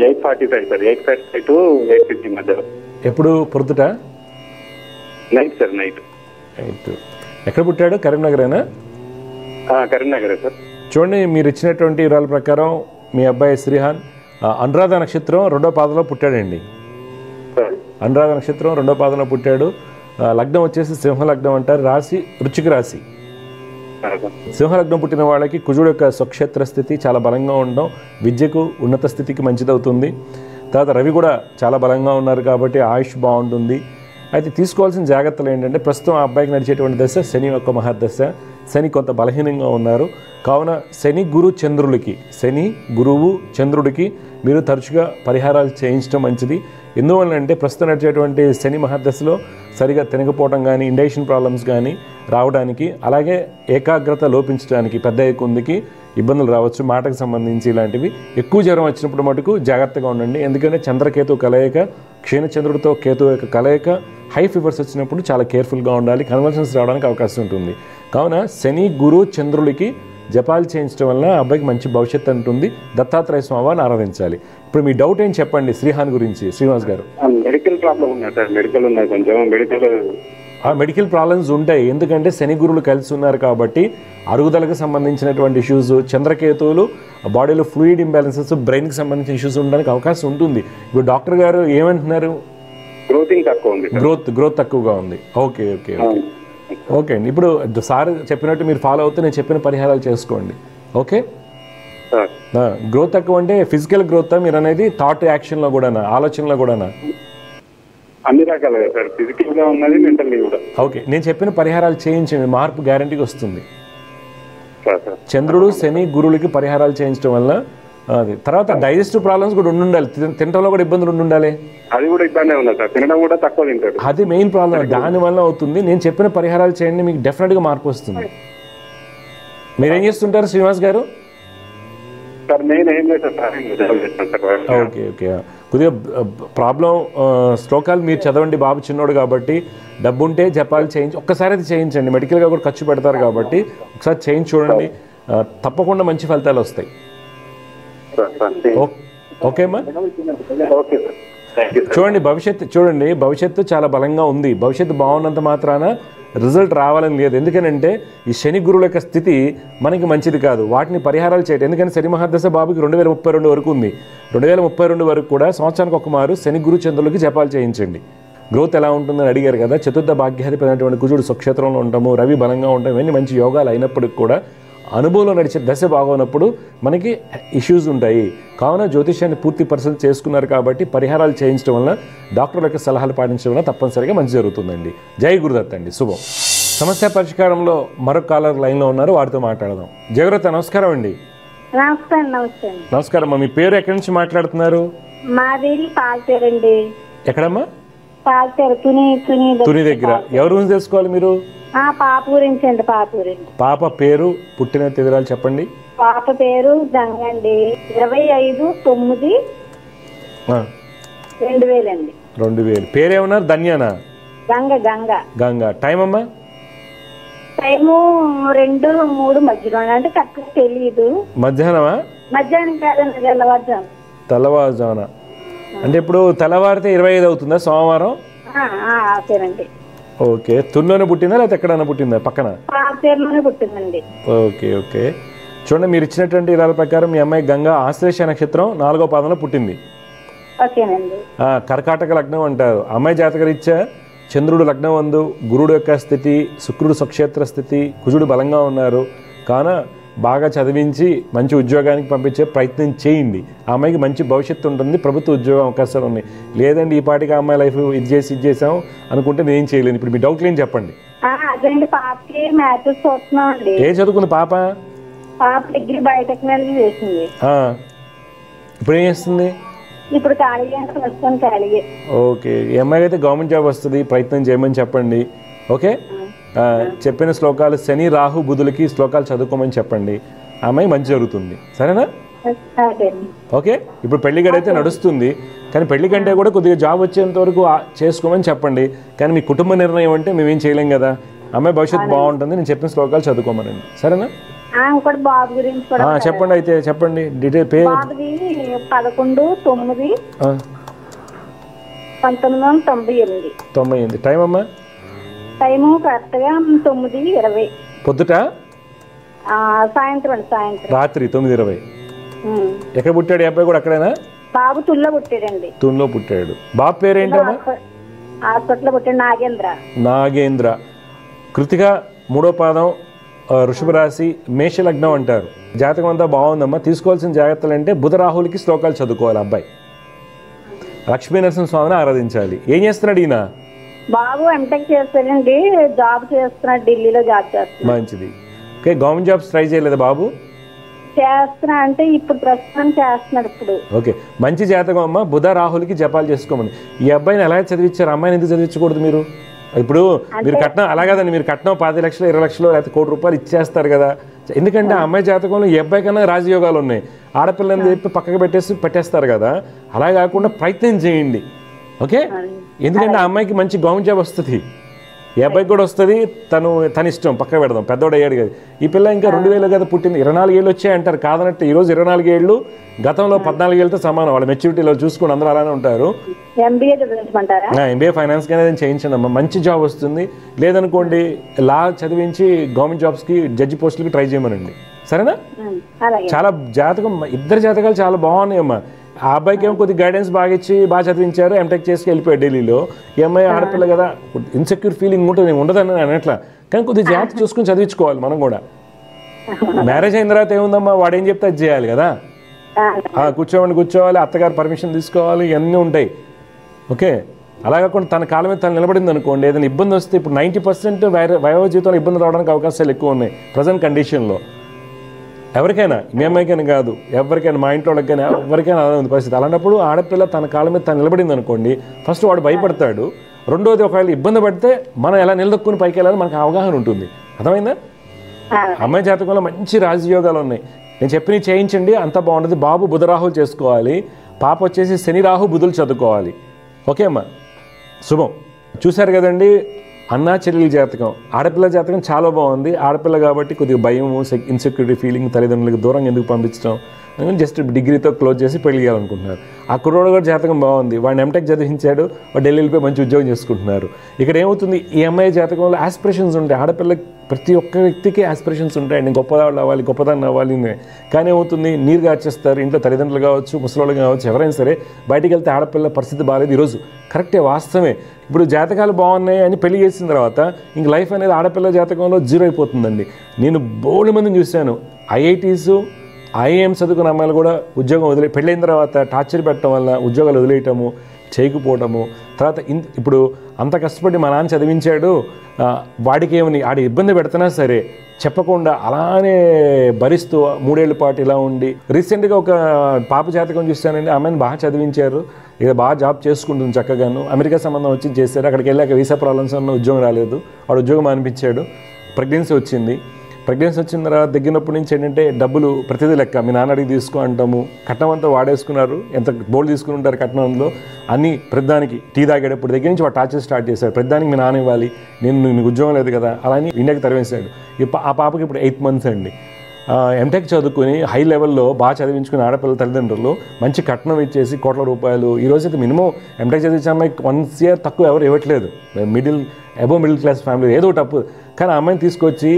8:45 sir. 8:45 to 8:50 మధ్యలో. ఎప్పుడు? పొద్దుట? Night sir. నైట్. ఎక్కడ పుట్టాడు? కరీంనగరేనా? కరీంనగరే సార్. చూడండి, మీరు ఇచ్చినటువంటి వివరాల ప్రకారం మీ అబ్బాయి శ్రీహాన్ అనురాధ నక్షత్రం 2వ పాదంలో పుట్టాడండి. అనురాధ నక్షత్రం 2వ పాదంలో పుట్టాడు. లగ్నం వచ్చేసి సింహలగ్నం అంటారు. రాశి వృశ్చిక రాశి. సింహలగ్నం పుట్టిన వాళ్ళకి కుజుడు యొక్క స్వక్షేత్ర స్థితి చాలా బలంగా ఉండడం విద్యకు ఉన్నత స్థితికి మంచిదవుతుంది. తర్వాత రవి కూడా చాలా బలంగా ఉన్నారు కాబట్టి ఆయుష్ బాగుంటుంది. అయితే తీసుకోవాల్సిన జాగ్రత్తలు ఏంటంటే, ప్రస్తుతం ఆ అబ్బాయికి నడిచేటువంటి దశ శని యొక్క మహర్దశ. శని కొంత బలహీనంగా ఉన్నారు. కావున శని గురు చంద్రులకి, శని గురువు చంద్రుడికి మీరు తరచుగా పరిహారాలు చేయించడం మంచిది. ఎందువల్లంటే ప్రస్తుతం నడిచేటువంటి శని మహర్దశలో సరిగా తినకపోవడం కానీ, ఇండైజెషన్ ప్రాబ్లమ్స్ కానీ రావడానికి, అలాగే ఏకాగ్రత లోపించడానికి, పెద్ద కొందికి ఇబ్బందులు రావచ్చు. మాటకు సంబంధించి ఇలాంటివి. ఎక్కువ జ్వరం వచ్చినప్పుడు మటుకు జాగ్రత్తగా ఉండండి. ఎందుకంటే చంద్రకేతు కలయిక, క్షీణచంద్రుడితో కేతు యొక్క కలయిక, హై ఫీవర్స్ వచ్చినప్పుడు చాలా కేర్ఫుల్గా ఉండాలి. కన్వల్షన్స్ రావడానికి అవకాశం ఉంటుంది. కావున శని గురు చంద్రులకి జపాలు చేయించడం వల్ల అబ్బాయికి మంచి భవిష్యత్తు ఉంటుంది. దత్తాత్రేయ స్వామివారిని ఆరాధించాలి. ఇప్పుడు మీ డౌట్ ఏంటి చెప్పండి శ్రీహాన్ గురించి. శ్రీనివాస్ గారు. మెడికల్ ప్రాబ్లం ఉన్నాయి సార్. మెడికల్ ఉన్నాయి కొంచెం. మెడికల్ ప్రాబ్లమ్స్ ఉంటాయి. ఎందుకంటే శని గురువులు కలిసి ఉన్నారు కాబట్టి అరుగుదలకు సంబంధించినటువంటి ఇష్యూస్, చంద్రకేతువులు బాడీలో ఫ్లూయిడ్ ఇంబ్యాలెన్సెస్, బ్రెయిన్కి సంబంధించిన ఇష్యూస్ ఉండడానికి అవకాశం ఉంటుంది. ఇప్పుడు డాక్టర్ గారు ఏమంటున్నారు? గ్రోత్ తక్కువగా ఉంది. ఓకే ఓకే ఓకే ఓకే అండి. ఇప్పుడు సార్ చెప్పినట్టు మీరు ఫాలో అవుతే నేను చెప్పిన పరిహారాలు చేసుకోండి. ఓకే. గ్రోత్ తక్కువ అంటే ఫిజికల్ గ్రోత్ మీరు అనేది థాట్ యాక్షన్లో కూడానా, ఆలోచనలో కూడానా? అన్ని రకాలుగా సార్. ఫిజికల్ గా ఉన్నది, మెంటల్లీ కూడా. ఓకే, నేను చెప్పిన పరిహారాలు చేయించండి, మార్పు గ్యారంటీగా వస్తుంది. చంద్రుడు శని గురువులకి పరిహారాలు చేయించడం వల్ల అది. తర్వాత డైజెస్టివ్ ప్రాబ్లమ్స్ కూడా ఉండాలి. తినడంలో కూడా ఇబ్బందులు ఉండాలి. అది కూడా ఇబ్బంది ఉంది సార్. తినడం కూడా తక్కువ తింటాడు. అది మెయిన్ ప్రాబ్లం. దానివల్ల అవుతుంది. నేను చెప్పిన పరిహారాలు చేయండి, మీకు డెఫినెట్గా మార్పు వస్తుంది. మీరేం చేస్తుంటారు శ్రీనివాస్ గారు? Okay okay. కొద్దిగా ప్రాబ్లం శ్లోకాలు మీరు చదవండి. బాబు చిన్నోడు కాబట్టి డబ్బు ఉంటే జపాలు చేయించి ఒక్కసారి అది చేయించండి. మెడికల్గా కూడా ఖర్చు పెడతారు కాబట్టి ఒకసారి చేయించి చూడండి. తప్పకుండా మంచి ఫలితాలు వస్తాయి. ఓకేమ్మా. చూడండి భవిష్యత్తు చాలా బలంగా ఉంది. భవిష్యత్తు బాగున్నంత మాత్రాన రిజల్ట్ రావాలని లేదు. ఎందుకనంటే ఈ శని గురువుల యొక్క స్థితి మనకి మంచిది కాదు. వాటిని పరిహారాలు చేయడం. ఎందుకంటే శని మహాదశ బాబుకి 2032 వరకు ఉంది. 2032 వరకు కూడా సంవత్సరానికి ఒక మారు శని గురు చంద్రులకి జపాలు చేయించండి. గ్రోత్ ఎలా ఉంటుందని అడిగారు కదా. చతుర్థ భాగ్యాధిపతి అయినటువంటి కుజుడు స్వక్షేత్రంలో ఉంటాము, రవి బలంగా ఉంటాం, ఇవన్నీ మంచి యోగాలు అయినప్పటికి కూడా అనుభవంలో నడిచే దశ బాగున్నప్పుడు మనకి ఇష్యూస్ ఉంటాయి. కావున జ్యోతిష్యాన్ని పూర్తి పరిశీలన చేసుకున్నారు కాబట్టి పరిహారాలు చేయించడం వలన డాక్టర్ల యొక్క సలహాలు పాటించడం వలన తప్పనిసరిగా మంచి జరుగుతుందండి. జై గురుదత్త అండి. శుభం. సమస్య పరిష్కారంలో మరొక కాలర్ లైన్లో ఉన్నారు, వారితో మాట్లాడదాం. జయగురుదత్త నమస్కారం అండి. నమస్కారం అమ్మా. మీ పేరు ఎక్కడి నుంచి మాట్లాడుతున్నారు? మాది పాల్తేరండి. ఎక్కడమ్మా? పాల్తేరు తుని దగ్గర. ఎవరి గురించి తెలుసుకోవాలి మీరు? పాప గురించి అండి. పాప గురించి. పాప పేరు, పుట్టిన తేదీలు చెప్పండి. పాప పేరు గంగండి. 25/9/2000 అండి. 2000. పేరేమన్నారు? ధన్యానా? గంగ. గంగ. గంగ. టైం అమ్మా? టైము 2-3 మధ్యలో అంటే కరెక్ట్గా తెలియదు. మధ్యాహ్నమా? మధ్యాహ్నం కాదండి, తెల్లవారుజాము. తెల్లవారుజామున అంటే ఇప్పుడు తెల్లవారితే 25 అవుతుందా సోమవారం? ఓకేనండి. ఓకే. తుల్లోనే పుట్టిందా లేకపోతే ఎక్కడైనా పుట్టిందా? పక్కన పాల్తేరులోనే పుట్టిందండి. Okay okay. చూడండి, మీరు ఇచ్చినటువంటి వివరాల ప్రకారం మీ అమ్మాయి గంగా ఆశ్లేష నక్షత్రం 4వ పాదంలో పుట్టింది. ఓకేనండి. కర్కాటక లగ్నం అంటారు. అమ్మాయి జాతకరీత్యా చంద్రుడు లగ్నం వందు, గురుడు యొక్క స్థితి, శుక్రుడు స్వక్షేత్ర స్థితి, కుజుడు బలంగా ఉన్నారు. కావున బాగా చదివించి మంచి ఉద్యోగానికి పంపించే ప్రయత్నం చేయండి. ఆ అమ్మాయికి మంచి భవిష్యత్తు ఉంటుంది, ప్రభుత్వ ఉద్యోగం అవకాశాలు ఉన్నాయి. లేదండి ఈ పాటికి ఆ అమ్మాయి లైఫ్ ఇది చేసాం అనుకుంటే నేను చేయలేను. ఇప్పుడు మీ డౌట్లు ఏం చెప్పండి. అదండి, పాపకి మ్యాచెస్ చూస్తున్నాం అండి. ఏ చదువుకుంది పాప? పాప డిగ్రీ బయోటెక్నాలజీ చేసింది. ఇప్పుడు ఏం చేస్తుంది? ఇప్పుడు ఖాళీ అంటే ప్రస్తుతం ఖాళీ. ఓకే. ఈ అమ్మాయికి అయితే గవర్నమెంట్ జాబ్ వస్తుంది, ప్రయత్నం చేయమని చెప్పండి. ఓకే. చెప్పిన శ్లోకాలు శని రాహు బుధులకి శ్లోకాలు చదువుకోమని చెప్పండి. ఆ అమ్మాయి మంచి జరుగుతుంది. సరేనా? ఓకే. ఇప్పుడు పెళ్లి గడైతే నడుస్తుంది, కానీ పెళ్లి కంటే కూడా కొద్దిగా జాబ్ వచ్చేంత వరకు చేసుకోమని చెప్పండి. కానీ మీ కుటుంబ నిర్ణయం అంటే మేమేం చేయలేం కదా. అమ్మాయి భవిష్యత్తు బాగుంటుంది, నేను చెప్పిన శ్లోకాలు చదువుకోమనండి. సరేనా? బాబు గురించి చెప్పండి. అయితే చెప్పండి డీటెయిల్. పేరు 11/9/1998. టైం అమ్మా? టైము కరెక్ట్గా 9:20. పొద్దుట? సాయంత్రం. రాత్రి 9:20. ఎక్కడ పుట్టాడు ఈ అబ్బాయి? కూడా అక్కడేనా? బాబు తుల్లో పుట్టాడండి. తుల్లో పుట్టాడు. బాబు పేరేంటమ్మా? హాస్పిటల్లో పుట్టాడు. నాగేంద్ర. కృతిక 3వ పాదం, వృషభ రాశి, మేషలగ్నం అంటారు. జాతకం అంతా బాగుందమ్మా. తీసుకోవాల్సిన జాగ్రత్తలు అంటే బుధ రాహులకి శ్లోకాలు చదువుకోవాలి. అబ్బాయి లక్ష్మీ నరసింహ స్వామిని ఆరాధించాలి. ఏం చేస్తున్నాడు ఈయన? బాబు ఎంటెక్ చేస్తాడండి, జాబ్ చేస్తున్నాడు, ఢిల్లీలో జాబ్ చేస్తున్నాడు. మంచిది. ఓకే. గవర్నమెంట్ జాబ్స్ ట్రై చేయలేదా బాబు? చేస్తున్నా అంటే ఇప్పుడు ప్రస్తుతం చేస్తున్నాడు. ఇప్పుడు ఓకే. మంచి జాతకం అమ్మ. బుధ రాహులకి జపాలు చేసుకోమని. ఈ అబ్బాయిని ఎలా చదివించారు? అమ్మాయిని ఎందుకు చదివించకూడదు మీరు? ఇప్పుడు మీరు కట్నం అలా కదండి, మీరు కట్నం 10 లక్షలు 20 లక్షలు లేకపోతే ₹1 కోటి ఇచ్చేస్తారు కదా. ఎందుకంటే ఆ అమ్మాయి జాతకంలో ఈ అబ్బాయి కన్నా రాజయోగాలు ఉన్నాయి. ఆడపిల్లని చెప్పి పక్కకు పెట్టేస్తారు కదా. అలా కాకుండా ప్రయత్నం చేయండి. ఓకే. ఎందుకంటే ఆ అమ్మాయికి మంచి గవర్నమెంట్ జాబ్ వస్తుంది, ఈ అబ్బాయికి కూడా వస్తుంది. తన ఇష్టం, పక్క పెడదాం. పెద్దోడు అయ్యాడు కదా. ఈ పిల్ల ఇంకా 2000 కదా పుట్టింది. 24 ఏళ్ళు వచ్చాయి అంటారు, కాదన్నట్టు. ఈరోజు 24 ఏళ్ళు గతంలో 14 ఏళ్ళతో సమానం. వాళ్ళ మెచ్యూరిటీలో చూసుకుని అందరూ అలానే ఉంటారు. ఎంబీఏ ఫైనాన్స్ కానీ చేయించండి అమ్మా, మంచి జాబ్ వస్తుంది. లేదనుకోండి లా చదివించి గవర్నమెంట్ జాబ్స్కి, జడ్జి పోస్టులకి ట్రై చేయమనండి. సరేనా? చాలా జాతకం, ఇద్దరు జాతకాలు చాలా బాగున్నాయి అమ్మా. ఆ అబ్బాయికి ఏమో కొద్దిగా గైడెన్స్ బాగా ఇచ్చి బాగా చదివించారు, ఎంటెక్ చేసి వెళ్ళిపోయాడు ఢిల్లీలో. ఈ అమ్మాయి ఆడపిల్ల కదా, ఇన్సెక్యూర్ ఫీలింగ్ ఉంటుంది, ఉండదని అనట్లా. కానీ కొద్దిగా జాగ్రత్త చూసుకుని చదివించుకోవాలి మనం కూడా. మ్యారేజ్ అయిన తర్వాత ఏముందమ్మా, వాడు ఏం చెప్తే అది చేయాలి కదా. కూర్చోవాలి, అత్తగారు పర్మిషన్ తీసుకోవాలి, ఇవన్నీ ఉంటాయి. ఓకే. అలా కాకుండా తన కాలం మీద తను నిలబడింది అనుకోండి, ఏదైనా ఇబ్బంది వస్తే ఇప్పుడు 90% వైవాహిక జీవితంలో ఇబ్బంది రావడానికి అవకాశాలు ఎక్కువ ఉన్నాయి ప్రజెంట్ కండిషన్లో. ఎవరికైనా, మీ అమ్మాయికైనా కాదు, ఎవరికైనా, మా ఇంట్లో వాళ్ళకైనా, ఎవరికైనా అలా ఉంది పరిస్థితి. అలాంటప్పుడు ఆడపిల్ల తన కాలం మీద తను నిలబడింది అనుకోండి, ఫస్ట్ వాడు భయపడతాడు. రెండోది, ఒకవేళ ఇబ్బంది పడితే మనం ఎలా నిలదొక్కుని పైకి వెళ్ళాలని మనకు అవగాహన ఉంటుంది. అర్థమైందా? అమ్మాయి జాతకంలో మంచి రాజయోగాలు ఉన్నాయి. నేను చెప్పినవి చేయించండి, అంతా బాగుంటుంది. బాబు బుధరాహులు చేసుకోవాలి, పాప వచ్చేసి శని రాహు బుధులు చదువుకోవాలి. ఓకే అమ్మా, శుభం. చూశారు కదండి అన్నా చెల్లెల జాతకం. ఆడపిల్ల జాతకం చాలా బాగుంది. ఆడపిల్ల కాబట్టి కొద్దిగా భయము, ఇన్సెక్యూరిటీ ఫీలింగ్, తల్లిదండ్రులకు దూరంగా ఎందుకు పంపించడం, జస్ట్ డిగ్రీతో క్లోజ్ చేసి పెళ్లి చేయాలనుకుంటున్నారు. ఆ కుర్రోడు కూడా జాతకం బాగుంది, వాడిని ఎంటెక్ చదివించాడు, వాడు ఢిల్లీలో మంచి ఉద్యోగం చేసుకుంటున్నారు. ఇక్కడ ఏమవుతుంది, ఈ అమ్మాయి జాతకంలో ఆస్పిరేషన్స్ ఉంటాయి. ఆడపిల్లకి ప్రతి ఒక్క వ్యక్తికి ఆస్పిరేషన్స్ ఉంటాయి, నేను గొప్పదాళ్ళు అవ్వాలి, గొప్పదాన్ని అవ్వాలి. కానీ ఏమవుతుంది, నీరు గాచేస్తారు ఇంట్లో తల్లిదండ్రులు కావచ్చు, ముసలోళ్ళు కావచ్చు, ఎవరైనా సరే. బయటికి వెళ్తే ఆడపిల్ల పరిస్థితి బాగాలేదు. ఈరోజు కరెక్టే, వాస్తవమే. ఇప్పుడు జాతకాలు బాగున్నాయి అని పెళ్లి చేసిన తర్వాత ఇంక లైఫ్ అనేది ఆడపిల్ల జాతకంలో జీరో అయిపోతుందండి. నేను బోల్డ్ మందిని చూశాను, ఐఐటీస్ ఐఏఎం చదువుకున్న అమ్మాయిలు కూడా ఉద్యోగం పెళ్ళైన తర్వాత టార్చర్ పెట్టడం వల్ల ఉద్యోగాలు వదిలేయటము, చేయకపోవటము. తర్వాత ఇప్పుడు అంత కష్టపడి మా నాన్న చదివించాడు, వాడికి ఏమని ఆడి ఇబ్బంది పెడుతున్నా సరే చెప్పకుండా అలానే భరిస్తూ 3 ఏళ్ల పాటు ఇలా ఉండి. రీసెంట్గా ఒక పాప జాతకం చూస్తానండి, ఆమెను బాగా చదివించారు, ఇక బాగా జాబ్ చేసుకుంటుంది చక్కగాను. అమెరికా సంబంధం వచ్చి చేశారు. అక్కడికి వెళ్ళాక వీసా ప్రాబ్లమ్స్ ఉన్న ఉద్యోగం రాలేదు, వాడు ఉద్యోగం అనిపించాడు. ప్రెగ్నెన్సీ వచ్చింది వచ్చిన తర్వాత దగ్గరనప్పటి నుంచి ఏంటంటే డబ్బులు ప్రతిదీ లెక్క, మీ నాన్న అడిగి తీసుకో అంటాము. కట్నం అంతా వాడేసుకున్నారు, ఎంత బోల్డ్ తీసుకుని ఉంటారు కట్నంలో అన్నీ. ప్రతిదానికి టీ తాగేటప్పుడు దగ్గర నుంచి వాడు టార్చర్ స్టార్ట్ చేశాడు. ప్రతిదానికి మీ నాన్న ఇవ్వాలి, నీకు ఉద్యోగం లేదు కదా అలా అని ఇండియాకి తరివేశాడు. ఆ పాపకి ఇప్పుడు 8 months అండి. ఎంటెక్ చదువుకుని హై లెవెల్లో బాగా చదివించుకుని ఆడపిల్లల తల్లిదండ్రులు మంచి కట్నం ఇచ్చేసి కోట్ల రూపాయలు. ఈరోజు అయితే మినిమం ఎంటెక్ చదివించిన అమ్మాయికి 1 year తక్కువ ఎవరు ఇవ్వట్లేదు. అబోవ్ మిడిల్ క్లాస్ ఫ్యామిలీ ఏదో తప్పు. కానీ ఆ అమ్మాయిని తీసుకొచ్చి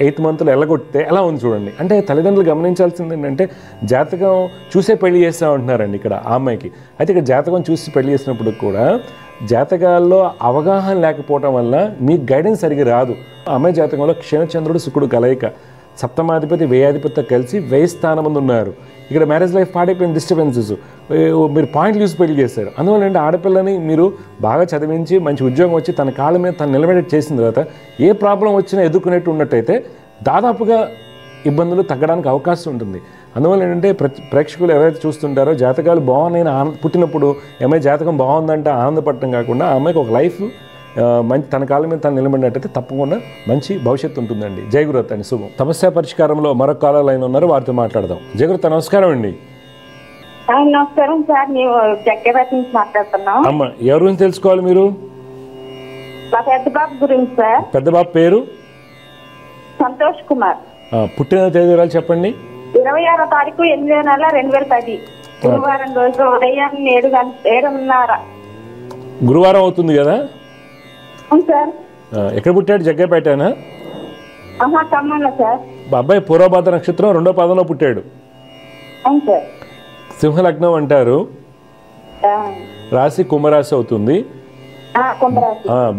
8 months ఎల్లగొట్టితే ఎలా ఉంది చూడండి. అంటే తల్లిదండ్రులు గమనించాల్సింది ఏంటంటే జాతకం చూసే పెళ్లి చేస్తూ ఉంటున్నారండి ఇక్కడ ఆ అమ్మాయికి. అయితే ఇక్కడ జాతకం చూసి పెళ్లి చేసినప్పుడు కూడా జాతకాల్లో అవగాహన లేకపోవటం వల్ల మీకు గైడెన్స్ సరిగ్గా రాదు. ఆ అమ్మాయి జాతకంలో క్షీణచంద్రుడు శుక్రుడు కలయిక, సప్తమాధిపతి వ్యయాధిపతితో కలిసి 1000 స్థానం ముందు ఉన్నారు. ఇక్కడ మ్యారేజ్ లైఫ్ పాడైపోయిన డిస్టర్బెన్సెస్, మీరు పాయింట్లు చూసి పెళ్లి చేస్తారు. అందువల్ల అంటే ఆడపిల్లని మీరు బాగా చదివించి మంచి ఉద్యోగం వచ్చి తన కాళ్ళ మీద తను నిలబెట్టి చేసిన తర్వాత ఏ ప్రాబ్లం వచ్చినా ఎదుర్కొనేట్టు ఉన్నట్టయితే దాదాపుగా ఇబ్బందులు తగ్గడానికి అవకాశం ఉంటుంది. అందువల్ల ఏంటంటే ప్రేక్షకులు ఎవరైతే చూస్తుంటారో జాతకాలు బాగున్నాయని పుట్టినప్పుడు ఏమైనా జాతకం బాగుందంటే ఆనందపడటం కాకుండా ఆ అమ్మాయికి ఒక లైఫ్ మంచి తన కాళ్ళ మీద తను నిలబడినట్టయితే తప్పకుండా మంచి భవిష్యత్తు ఉంటుందండి. జయగురత్ అని శుభం. సమస్య పరిష్కారంలో మరొక కాలర్ లైన్ ఉన్నారు, వారితో మాట్లాడదాం. జయగురత్ నమస్కారం అండి. నమస్కారం సార్, మేము జగ్గేపేట నుంచి మాట్లాడుతున్నాం. అమ్మ ఎవరి గురించి తెలుసుకోవాలి మీరు? మా పెద్ద బాబు గురించి సార్. పెద్ద బాబు పేరు? సంతోష్ కుమార్. పుట్టిన తేదీ వివరాలు చెప్పండి. 26వ తారీఖు 8వ నెల 2010 గురువారం రోజు ఉదయం 7:30. గురువారం అవుతుంది కదా సార్. ఎక్కడ పుట్టాడు? జగ్గేపేటనా? ఖమ్మంలో సార్. అబ్బాయి పూర్వభాద్ర నక్షత్రం 2వ పాదంలో పుట్టాడు. అవును సార్. సింహలగ్నం అంటారు, రాశి కుంభరాశి అవుతుంది.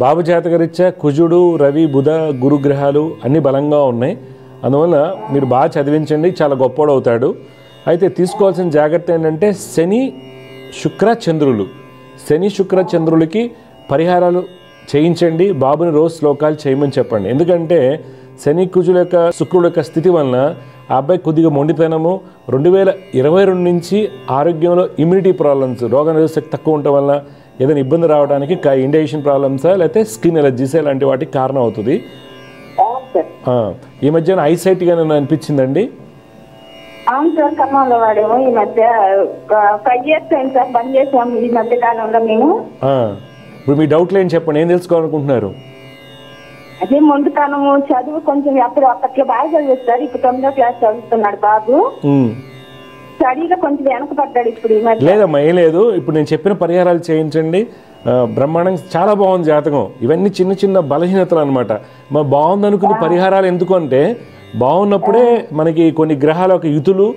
బాబు జాతకరీత్యా కుజుడు, రవి, బుధ, గురు గ్రహాలు అన్ని బలంగా ఉన్నాయి. అందువల్ల మీరు బాగా చదివించండి, చాలా గొప్పోడు అవుతాడు. అయితే తీసుకోవాల్సిన జాగ్రత్త ఏంటంటే శని శుక్ర చంద్రులు, శని శుక్ర చంద్రులకి పరిహారాలు చేయించండి. బాబుని రోజు శ్లోకాలు చేయమని చెప్పండి. ఎందుకంటే శని కుజుల యొక్క శుక్రుడు యొక్క స్థితి వలన ఆ అబ్బాయి కొద్దిగా మొండితనము, 2022 నుంచి ఆరోగ్యంలో ఇమ్యూనిటీ ప్రాబ్లమ్స్, రోగనిరోధక శక్తి తక్కువ ఉండటం వల్ల ఏదైనా ఇబ్బంది రావడానికి ఇండైజెషన్ ప్రాబ్లమ్సా లేకపోతే స్కిన్ ఎలర్జీసా ఇలాంటి వాటికి కారణం అవుతుంది. ఈ మధ్యన ఐసైట్గా నన్ను అనిపించిందండి. అవును సార్, ఖమ్మంలో వాడేమో ఈ మధ్య 5 years అయింది సార్, బంద్ చేసాము ఈ మధ్య కాలంలో మేము. ఇప్పుడు మీ డౌట్లు ఏంటి చెప్పండి, ఏం తెలుసుకోవాలనుకుంటున్నారు? అదే మొండుతనము, చదువు కొంచెం అప్పట్లో బాగా చదివిస్తారు, ఇప్పుడు 9వ క్లాస్ చదువుతున్నాడు బాబు. స్టడీలో కొంచెం వెనకపడ్డాడు ఇప్పుడు ఈ మధ్య. లేదమ్మా ఏం లేదు, ఇప్పుడు నేను చెప్పిన పరిహారాలు చేయించండి, బ్రహ్మాండంగా చాలా బాగుంది జాతకం. ఇవన్నీ చిన్న చిన్న బలహీనతలు అనమాట. మా బాగుంది అనుకున్న పరిహారాలు ఎందుకు అంటే బాగున్నప్పుడే మనకి కొన్ని గ్రహాల యొక్క యుతులు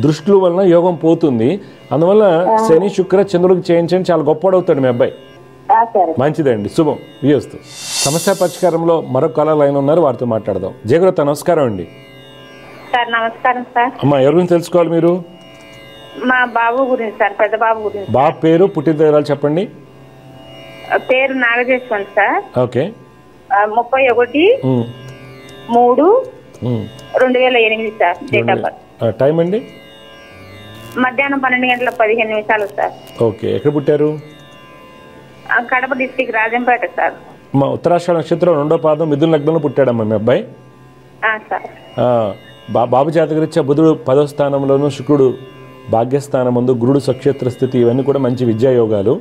దృష్టిల వలన యోగం పోతుంది. అందువల్ల శని శుక్ర చంద్రుడికి చేయించండి, చాలా గొప్పడవుతాడు మీ అబ్బాయి. మంచిదండి, శుభం. వియస్తు. సమస్య పరిష్కారంలో మరొక కాలర్ లైన్ ఉన్నారు, వారితో మాట్లాడదాం. జయగురత నమస్కారం అండి. సార్ నమస్కారం సార్. అమ్మా ఎవరి గురించి తెలుసుకోవాలి మీరు? మా బాబు గురించి సార్, పెద్ద బాబు గురించి. బాబు పేరు, పుట్టిన వివరాలు చెప్పండి. పేరు Nagajeshwan sir. Okay. 31/3/2008 sir. Date of birth. Time అండి? మధ్యాహ్నం 12:15 సార్. ఓకే. ఎక్కడ పుట్టారు? Kadapa district Rajampet sir. మా ఉత్తరాషాఢ నక్షత్రం 2వ పాదం మిథున లగ్నంలో పుట్టాడమ్మా మీ అబ్బాయి. బాబు జాతకరీత్యా బుధుడు 10వ స్థానంలోనూ, శుక్రుడు భాగ్యస్థానం ముందు, గురుడు సక్షేత్ర స్థితి, ఇవన్నీ కూడా మంచి విద్యాయోగాలు.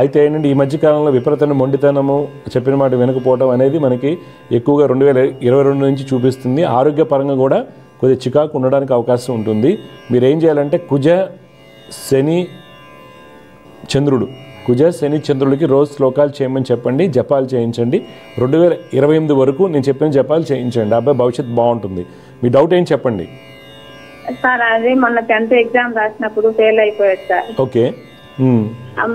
అయితే ఏంటంటే ఈ మధ్యకాలంలో విపరీతమైన మొండితనము, చెప్పిన మాట వెనుకపోవడం అనేది మనకి ఎక్కువగా 2022 నుంచి చూపిస్తుంది. ఆరోగ్యపరంగా కూడా కొద్దిగా చికాకు ఉండడానికి అవకాశం ఉంటుంది. మీరు ఏం చేయాలంటే కుజ శని చంద్రుడికి రోజు శ్లోకాలు చేయమని చెప్పండి, జపాలు చేయించండి. 2028 వరకు నేను చెప్పిన జపాలు చేయించండి. అబ్బాయి భవిష్యత్తు బాగుంటుంది. మీ డౌట్ ఏం చెప్పండి. సార్ అదే మొన్న 10th ఎగ్జామ్ రాసినప్పుడు ఫెయిల్ అయిపోయాడు సార్. ఓకే.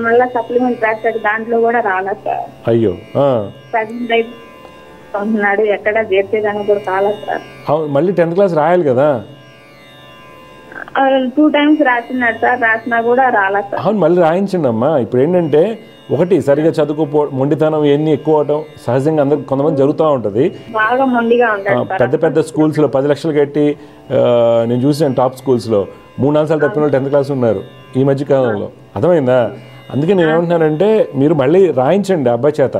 మళ్ళీ సప్లిమెంట్ రాశాడు, దాంట్లో కూడా రాలేదు సార్. అయ్యో. ప్రెగ్నెంట్ అయిపోతున్నాడు, ఎక్కడ చేర్చేదానికి కూడా కాలేదు సార్. మళ్ళీ 10th క్లాస్ రాయాలి కదా. 2 times రాసినాడు సార్, రాసినా కూడా రాలేదు సార్. అవును, మళ్ళీ రాయించండి అమ్మా. ఇప్పుడు ఏంటంటే ఒకటి సరిగా చదువుకోపో, మొండితనం ఇవన్నీ ఎక్కువ అవటం సహజంగా అందరికి కొంతమంది జరుగుతూ ఉంటుంది. బాగా మొండిగా ఉంటాడు. పెద్ద పెద్ద స్కూల్స్లో 10 లక్షలు కట్టి నేను చూసాను టాప్ స్కూల్స్లో 3-4 సార్లు తప్పిన వాళ్ళు 10th క్లాస్ ఉన్నారు ఈ మధ్య కాలంలో. అర్థమైందా? అందుకే నేను ఏమంటున్నానంటే మీరు మళ్ళీ రాయించండి అబ్బాయి చేత.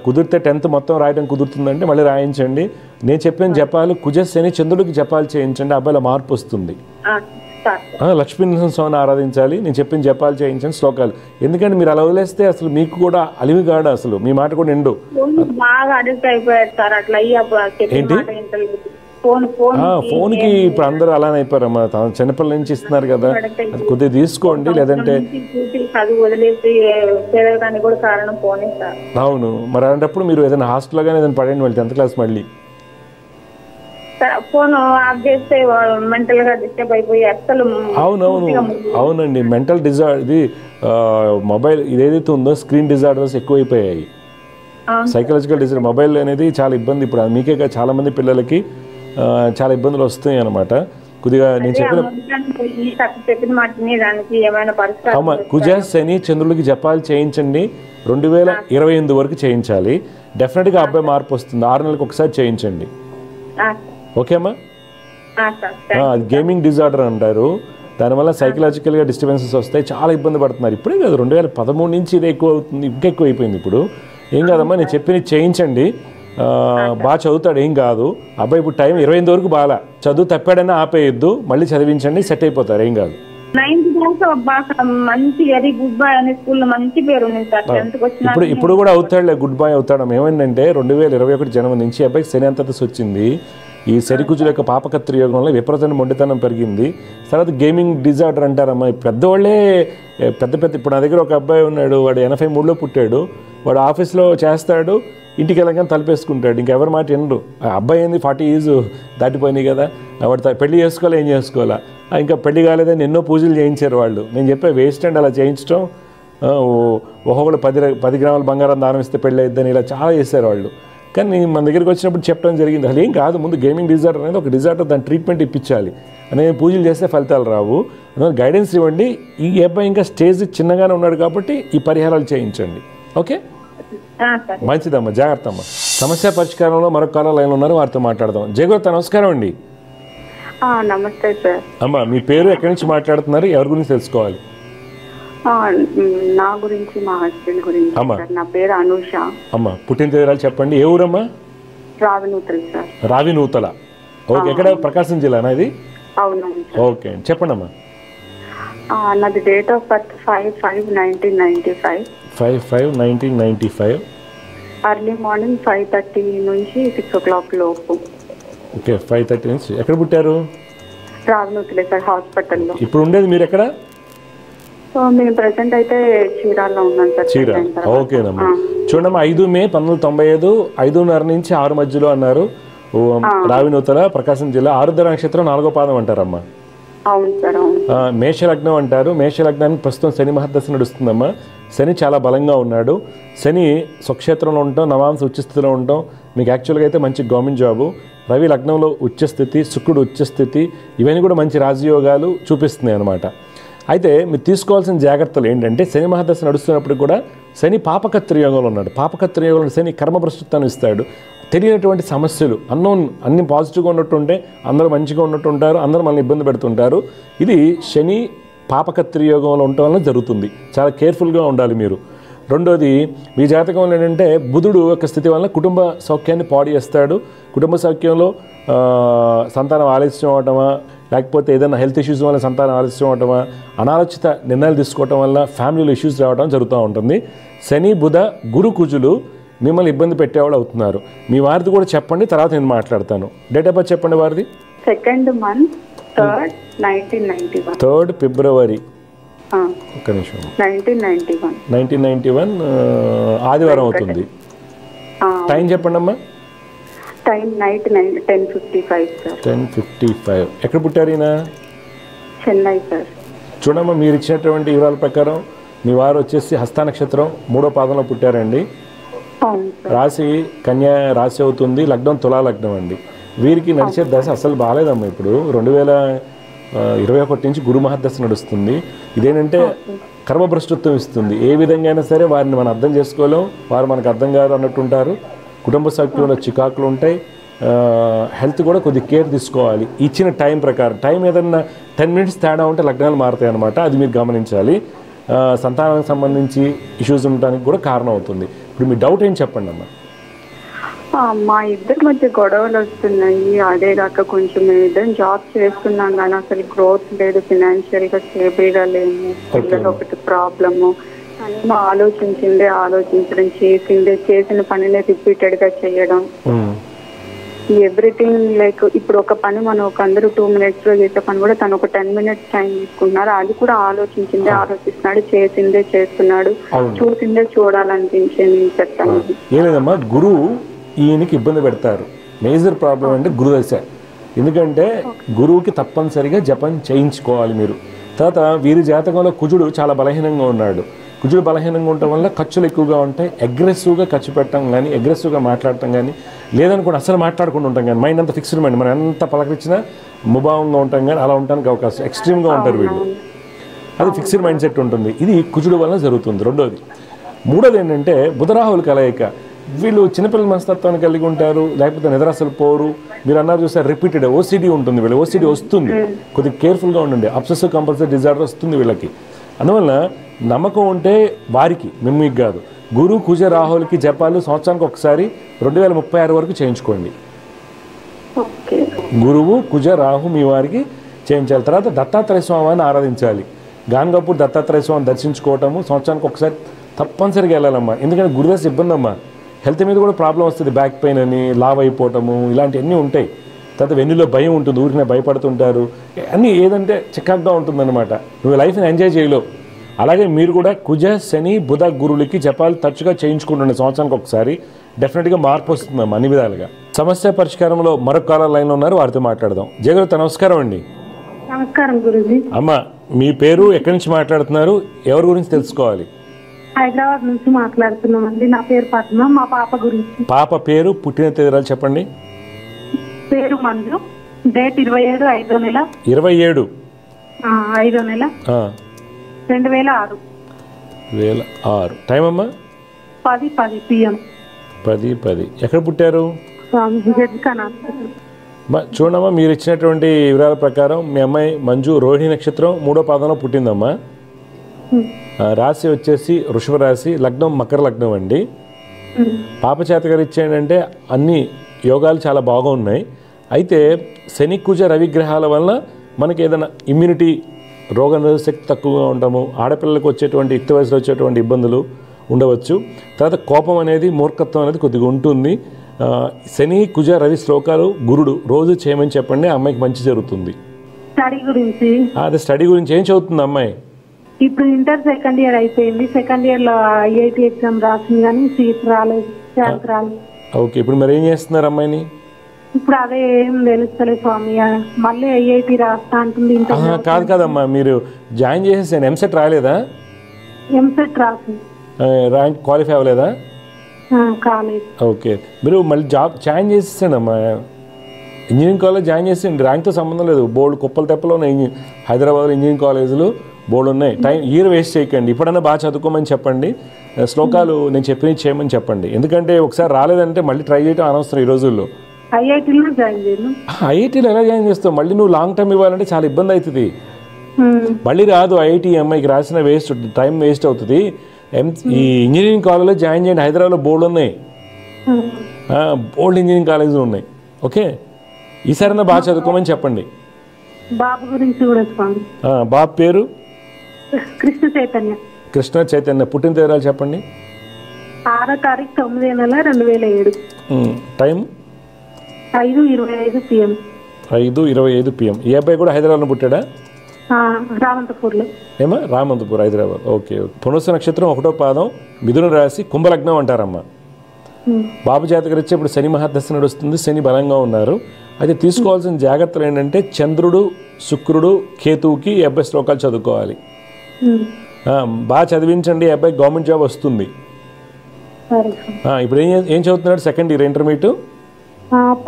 కుదిరితే 10th మొత్తం రాయడం కుదురుతుందంటే మళ్ళీ రాయించండి. నేను చెప్పిన జపాలు కుజ శని చంద్రుడికి జపాలు చేయించండి, అబ్బాయిలో మార్పు వస్తుంది. లక్ష్మీనరసింహస్వామిని ఆరాధించాలి, నేను చెప్పిన జపాలు చేయించండి, శ్లోకాలు. ఎందుకంటే మీరు అలా వదిలేస్తే అసలు మీకు కూడా అలివిగాడు, అసలు మీ మాట కూడా ఎండు. బాగా అడిక్ట్ అయిపోయాడు సార్. అట్లా ఏంటి ఫోన్కి ఇప్పుడు అందరూ అలానే అయిపోయారమ్మా. చిన్నపిల్లల నుంచి ఇస్తున్నారు కదా, కొద్దిగా తీసుకోండి. లేదంటే అవును, మరి అలాంటప్పుడు మీరు ఏదైనా హాస్టల్లో కానీ ఏదైనా పడండి వాళ్ళు 10th క్లాస్ మళ్ళీ. ఫోన్ ఆఫ్ చేస్తే మెంటల్ గా డిస్టర్బ్ అయిపోయి అసలు. అవునండి, మెంటల్ డిజార్డర్ ఇది మొబైల్ ఇదేదైతే ఉందో స్క్రీన్ డిజార్డర్స్ ఎక్కువైపోయాయి. సైకలాజికల్ డిజార్డర్ మొబైల్ అనేది చాలా ఇబ్బంది. ఇప్పుడు మీకే చాలా మంది పిల్లలకి చాలా ఇబ్బందులు వస్తాయి అన్నమాట. కొద్దిగా నేను చెప్పిన కుజ శని చంద్రుడికి జపాలు చేయించండి. 2028 వరకు చేయించాలి. డెఫినెట్గా అబ్బాయి మార్పు వస్తుంది. 6 నెలలకు ఒకసారి చేయించండి. ఓకే అమ్మా. అది గేమింగ్ డిజార్డర్ అంటారు. దానివల్ల సైకలాజికల్గా డిస్టర్బెన్సెస్ వస్తాయి, చాలా ఇబ్బంది పడుతున్నారు. ఇప్పుడే కాదు, 2013 నుంచి ఇది ఎక్కువ అవుతుంది, ఇంకా ఎక్కువ అయిపోయింది. ఇప్పుడు ఏం కాదమ్మా, నేను చెప్పిన చేయించండి. బాగా చదువుతాడు, ఏం కాదు. అబ్బాయి ఇప్పుడు టైం 28 వరకు బాగా చదువు, తప్పాడైనా ఆపేయద్దు, మళ్ళీ చదివించండి, సెట్ అయిపోతారు, ఏం కాదు. 9th క్లాస్ మంచి వెరీ గుడ్ బాయ్ అనే స్కూల్లో మంచి పేరు ఉంది సార్. ఇప్పుడు కూడా అవుతాడులే, గుడ్ బాయ్ అవుతాడు. ఏమైందంటే 2021 జనవరి నుంచి అబ్బాయికి శని అంతర్దశ వచ్చింది. ఈ శనికుజుల యొక్క పాపకత్రి యోగంలో విపరీతమైన మొండితనం పెరిగింది. తర్వాత గేమింగ్ డిజార్డర్ అంటారమ్మా. పెద్దవాళ్ళే పెద్ద ఇప్పుడు నా దగ్గర ఒక అబ్బాయి ఉన్నాడు, వాడు 83లో పుట్టాడు. వాడు ఆఫీస్లో చేస్తాడు, ఇంటికి వెళ్ళగానే తలపేసుకుంటాడు, ఇంకెవరి మాట వినరు. ఆ అబ్బాయి ఏంది 40 years దాటిపోయినాయి కదా, వాడు పెళ్లి చేసుకోవాలా ఏం చేసుకోవాలా, ఇంకా పెళ్లి కాలేదని ఎన్నో పూజలు చేయించారు వాళ్ళు. నేను చెప్పే వేస్ట్ అండి అలా చేయించడం. ఒక్కొక్కరు 10 గ్రాముల బంగారం దానం ఇస్తే పెళ్ళి అయిద్దని ఇలా చాలా చేశారు వాళ్ళు. కానీ మన దగ్గరికి వచ్చినప్పుడు చెప్పడం జరిగింది, అసలు ఏం కాదు, ముందు గేమింగ్ డిజార్డర్ అనేది ఒక డిజార్డర్, దాని ట్రీట్మెంట్ ఇప్పించాలి. అనేది పూజలు చేస్తే ఫలితాలు రావు, గైడెన్స్ ఇవ్వండి. ఈ అబ్బాయి ఇంకా స్టేజ్ చిన్నగానే ఉన్నాడు కాబట్టి ఈ పరిహారాలు చేయించండి. ఓకే, మంచిదమ్మా, జాగ్రత్త అమ్మా. సమస్య పరిష్కారంలో మరొక కాలర్ లైన్ ఉన్నారు, వారితో మాట్లాడదాం. జయగురత, నమస్కారం అండి. నమస్తే సార్. అమ్మా, మీ పేరు, ఎక్కడి నుంచి మాట్లాడుతున్నారు, ఎవరి గురించి తెలుసుకోవాలి? నా గురించి, మా హస్బెండ్ గురించి. నా పేరు అనూష. అమ్మా, పుట్టిన తేదీలు చెప్పండి. ఏ ఊరమ్మా? రావినూతల సార్. రావినూతల, ఓకే. ఎక్కడ? ప్రకాశం జిల్లానా ఇది? అవును. ఓకే, చెప్పండి అమ్మా. నాది date of birth 5/5/1995. 5/5/1995. Early morning 5:30 నుంచి 6 o'clock లోపు. ఓకే, 5:30 నుంచి. ఎక్కడ పుట్టారు? రావినూతలే సార్, హాస్పిటల్లో. ఇప్పుడు ఉండేది మీరు ఎక్కడ? మేము ప్రెసెంట్ అయితే చీరాల్లో ఉన్నాం సార్. చీరాల, ఓకేనమ్మా. చూడమ్మా, 5 మే 1995, 5:30 నుంచి 6 మధ్యలో అన్నారు. రావినూతల, ప్రకాశం జిల్లా. ఆరుద్ర నక్షత్రం 4వ పాదం అంటారమ్మా. అవును సార్. మేషలగ్నం అంటారు. మేషలగ్నానికి ప్రస్తుతం శని మహర్దశ నడుస్తుందమ్మా. శని చాలా బలంగా ఉన్నాడు. శని స్వక్షేత్రంలో ఉంటాం, నవాంశ ఉచ్చస్థితిలో ఉంటాం. మీకు యాక్చువల్గా అయితే మంచి గవర్నమెంట్ జాబు. రవి లగ్నంలో ఉచ్చస్థితి, శుక్రుడు ఉచ్చస్థితి, ఇవన్నీ కూడా మంచి రాజయోగాలు చూపిస్తున్నాయి అన్నమాట. అయితే మీరు తీసుకోవాల్సిన జాగ్రత్తలు ఏంటంటే, శని మహర్దశ నడుస్తున్నప్పుడు కూడా శని పాపకత్రి యోగంలో ఉన్నాడు. పాపకత్రి యోగంలో శని కర్మభ్రష్టత్వాన్ని ఇస్తాడు. తెలియనటువంటి సమస్యలు, అన్ని పాజిటివ్గా ఉన్నట్టుంటే అందరూ మంచిగా ఉన్నట్టు ఉంటారు, అందరూ మనల్ని ఇబ్బంది పెడుతుంటారు. ఇది శని పాపకత్రి యోగంలో ఉండటం వల్ల జరుగుతుంది. చాలా కేర్ఫుల్గా ఉండాలి మీరు. రెండోది, మీ జాతకంలో ఏంటంటే బుధుడు యొక్క స్థితి వల్ల కుటుంబ సౌఖ్యాన్ని పాడు చేస్తాడు. కుటుంబ సౌఖ్యంలో సంతానం ఆలస్యం అవటమా, లేకపోతే ఏదైనా హెల్త్ ఇష్యూస్ వల్ల సంతానం ఆలస్యం అవటమా, అనాలోచిత నిర్ణయాలు తీసుకోవటం వల్ల ఫ్యామిలీలో ఇష్యూస్ రావడం జరుగుతూ ఉంటుంది. శని, బుధ, గురు, కుజులు మిమ్మల్ని ఇబ్బంది పెట్టేవాళ్ళు అవుతున్నారు. మీ వారిది కూడా చెప్పండి, తర్వాత నేను మాట్లాడతాను. డేట్ ఆఫ్ బర్త్ చెప్పండి వారిది. 2nd month 3rd 1991. 3rd February. ఒక్క నిమిషం. 1991 ఆదివారం అవుతుంది. టైం చెప్పండి అమ్మా. Time night 10:55 sir. 10:55. ఎక్కడ పుట్టారు ఈయన? చెన్నై సార్. చూడమ్మా, మీరు ఇచ్చినటువంటి వివరాల ప్రకారం మీ వారు వచ్చేసి హస్త నక్షత్రం 3వ పాదంలో పుట్టారండి. రాశి కన్యా రాశి అవుతుంది. లగ్నం తులా లగ్నం అండి. వీరికి నడిచే దశ అసలు బాగాలేదమ్మా. ఇప్పుడు 2021 నుంచి గురు మహర్దశ నడుస్తుంది. ఇదేంటంటే కర్మభ్రష్టత్వం ఇస్తుంది. ఏ విధంగా అయినా సరే వారిని మనం అర్థం చేసుకోలేం, వారు మనకు అర్థం కాదు అన్నట్టుంటారు. కుటుంబ సభ్యుల్లో చికాకులు ఉంటాయి. హెల్త్ కూడా కొద్ది కేర్ తీసుకోవాలి. ఇచ్చిన టైం ప్రకారం. టైం ఏదన్నా 10 minutes తేడా ఉంటే లగ్నాలు మారుతాయి అన్నమాట. అది మీరు గమనించాలి. సంతానానికి సంబంధించి ఇష్యూస్ ఉండడానికి కూడా కారణం అవుతుంది. ఇప్పుడు మీ డౌట్ ఏం చెప్పండి అమ్మా. మా ఇద్దరి మధ్య గొడవలు వస్తున్నాయి. అదే కాక కొంచెం ఇద్దరం జాబ్ చేస్తున్నాం కానీ అసలు గ్రోత్ లేదు, ఫినాన్షియల్ గా స్టేబుల్ గా లేము, పిల్లలు ఒకటి ప్రాబ్లము అని ఆలోచించడం, చేసిన పనినే రిపీటెడ్ గా చేయడం, ఎవ్రీథింగ్ లైక్ ఇప్పుడు ఒక పని మనం ఒక అందరూ 2 minutes లో చేసే పని కూడా తను ఒక 10 minutes టైం తీసుకున్నారు. అది కూడా ఆలోచిస్తున్నాడు, చేస్తున్నాడు, చూసిందే చూడాలనిపించింది. చెప్తాను ఏలేదమ్మా, గురువు ఈయనకి ఇబ్బంది పెడతారు. మేజర్ ప్రాబ్లం అంటే గురుదశ. ఎందుకంటే గురువుకి తప్పనిసరిగా జపం చేయించుకోవాలి మీరు. తర్వాత వీరి జాతకంలో కుజుడు చాలా బలహీనంగా ఉన్నాడు. కుజుడు బలహీనంగా ఉండటం వల్ల ఖర్చులు ఎక్కువగా ఉంటాయి. అగ్రెసివ్గా ఖర్చు పెట్టడం కానీ, అగ్రెసివ్గా మాట్లాడటం కానీ, లేదనుకోండి అసలు మాట్లాడకుండా ఉంటాం కానీ, మైండ్ అంతా ఫిక్స్డ్ మైండ్. మనం ఎంత పలకరించినా ముభావంగా ఉంటాం కానీ అలా ఉండడానికి అవకాశం. ఎక్స్ట్రీమ్గా ఉంటారు వీళ్ళు. అది ఫిక్స్డ్ మైండ్ సెట్ ఉంటుంది. ఇది కుజుడు వల్ల జరుగుతుంది. రెండోది. మూడోది ఏంటంటే బుధరాహుల కలయిక. వీళ్ళు చిన్నపిల్లల మనస్తత్వాన్ని కలిగి ఉంటారు, లేకపోతే నిద్ర అసలు పోరు. మీరు అన్నారు చూసారు, రిపీటెడ్ ఓసిడి ఉంటుంది. వీళ్ళు ఓసిడి వస్తుంది, కొద్దిగా కేర్ఫుల్గా ఉండండి. అబ్సెసివ్ కంపల్సివ్ డిజార్డర్ వస్తుంది వీళ్ళకి. అందువల్ల నమ్మకం ఉంటే వారికి, మీకు కాదు. గురు కుజ రాహులకి జపాలు సంవత్సరానికి ఒకసారి 2036 వరకు చేయించుకోండి. గురువు కుజ రాహు మీ వారికి చేయించాలి. తర్వాత దత్తాత్రేయ స్వామిని ఆరాధించాలి. గాన్గపూర్ దత్తాత్రేయ స్వామిని దర్శించుకోవటము సంవత్సరానికి ఒకసారి తప్పనిసరిగా వెళ్ళాలమ్మా. ఎందుకంటే గురుదశ ఇబ్బంది అమ్మా. హెల్త్ మీద కూడా ప్రాబ్లం వస్తుంది. బ్యాక్ పెయిన్ అని, లావ్ అయిపోవటము, ఇలాంటివన్నీ ఉంటాయి. తర్వాత వెన్నులో భయం ఉంటుంది, ఊరినే భయపడుతుంటారు. అన్నీ ఏదంటే చికాగ్గా ఉంటుందన్నమాట. నువ్వు లైఫ్ని ఎంజాయ్ చేయలేవు. అలాగే మీరు కూడా కుజ శని బుధ గురువులకి జపాలు తరచుగా చేయించుకుంటుండే సంవత్సరానికి ఒకసారి. డెఫినెట్గా మార్పు వస్తుందమ్మా అన్ని విధాలుగా. సమస్య పరిష్కారంలో మరొక కాలర్ లైన్లో ఉన్నారు, వారితో మాట్లాడదాం. జయగురుత నమస్కారం అండి. నమస్కారం గురుజీ. అమ్మ, మీ పేరు, ఎక్కడి నుంచి మాట్లాడుతున్నారు, ఎవరి గురించి తెలుసుకోవాలి? హైదరాబాద్ నుంచి మాట్లాడుతున్నామండి. నా పేరు పద్మ. మా పాప గురించి. పాప పేరు, పుట్టిన తేదీరాలు చెప్పండి. పేరు మంజు. డేట్ 27/5/2006. 2006. టైం అమ్మా? 10:10 PM. 10:10. ఎక్కడ పుట్టారు? మా చూడమ్మా, మీరు ఇచ్చినటువంటి వివరాల ప్రకారం మీ అమ్మాయి మంజు రోహిణి నక్షత్రం 3వ పాదంలో పుట్టిందమ్మా. రాశి వచ్చేసి వృషభ రాశి, లగ్నం మకర లగ్నం అండి. పాప చేతగారు ఇచ్చేయంటే అన్ని యోగాలు చాలా బాగా ఉన్నాయి. అయితే శని కుజ రవిగ్రహాల వలన మనకి ఏదైనా ఇమ్యూనిటీ, రోగనిరోధక శక్తి తక్కువగా ఉండటము, ఆడపిల్లలకు వచ్చేటువంటి యుక్త వయసులో వచ్చేటువంటి ఇబ్బందులు ఉండవచ్చు. తర్వాత కోపం అనేది, మూర్ఖత్వం అనేది కొద్దిగా ఉంటుంది. శని కుజ రవి శ్లోకాలు గురుడు రోజు చేయమని చెప్పండి, అమ్మాయికి మంచి జరుగుతుంది. స్టడీ గురించి. అదే స్టడీ గురించి ఏం చదువుతుంది అమ్మాయి? ఇప్పుడు ఇంటర్ 2nd year అయిపోయింది. 2nd year లో IIT ఎగ్జామ్ రాసింది కానీ సీట్ రాలేదు, ర్యాంక్ రాలేదు. ఓకే, ఇప్పుడు మరి ఏం చేస్తున్నారు అమ్మాయిని? ఇప్పుడు అదే ఏం తెలుస్తలేదు స్వామి. మళ్ళీ IIT రాస్తా అంటుంది. కాదమ్మా, మీరు జాయిన్ చేసేసాను. ఎంసెట్ రాలేదా? ఎంసెట్ రాసింది, ర్యాంక్ క్వాలిఫై అవ్వలేదా? కాలేదు. ఓకే, మీరు మళ్ళీ జాయిన్ చేసేసాను అమ్మా. ఇంజనీరింగ్ కాలేజ్ జాయిన్ చేసేయండి. ర్యాంక్తో సంబంధం లేదు. బోర్డు కుప్పలు తెప్పలు ఉన్నాయి. హైదరాబాద్లో ఇంజనీరింగ్ కాలేజీలు బోర్డు ఉన్నాయి. టైం ఇయర్ వేస్ట్ చేయకండి. ఇప్పుడన్నా బాగా చదువుకోమని చెప్పండి. శ్లోకాలు నేను చెప్పినవి చేయమని చెప్పండి. ఎందుకంటే ఒకసారి రాలేదంటే మళ్ళీ ట్రై చేయడం అనవసరం ఈ రోజుల్లో. ఐఐటీలో ఎలా జాయిన్ చేస్తావు? మళ్ళీ నువ్వు లాంగ్ టర్మ్ ఇవ్వాలంటే చాలా ఇబ్బంది అవుతుంది. మళ్ళీ రాదు ఐఐటీ. అమ్మాయికి రాసిన వేస్ట్, టైం వేస్ట్ అవుతుంది. ఈ ఇంజనీరింగ్ కాలేజ్లో జాయిన్ చేయండి. హైదరాబాద్లో బోర్డు ఉన్నాయి, బోర్డు ఇంజనీరింగ్ కాలేజీలు ఉన్నాయి. ఓకే, ఈసారైనా బాగా చదువుకోమని చెప్పండి. బాబు గురించి కూడా. బాబు పేరు? కృష్ణ చైతన్య. కృష్ణ చైతన్య. పుట్టిన తేదీరాలు చెప్పండి. 6వ తారీఖు 9వ నెల 2007 టైం 5:25 PM. 5:25 PM. ఈ అబ్బాయి కూడా హైదరాబాద్లో పుట్టాడా? రామంతపూర్లో. ఏమా? రామంతపూర్, హైదరాబాద్. ఓకే. పునస్సు నక్షత్రం 1వ పాదం, మిథున రాశి, కుంభలగ్నం అంటారమ్మా. బాబు జాతకరీత్యా ఇప్పుడు శని మహాదశ నడుస్తుంది, శని బలంగా ఉన్నారు. అయితే తీసుకోవాల్సిన జాగ్రత్తలు ఏంటంటే చంద్రుడు, శుక్రుడు, కేతువుకి ఈ అబ్బాయి శ్లోకాలు చదువుకోవాలి. బాగా చదివించండి, ఈ అబ్బాయి గవర్నమెంట్ జాబ్ వస్తుంది. ఇప్పుడు ఏం చదువుతున్నాడు? Second year intermediate,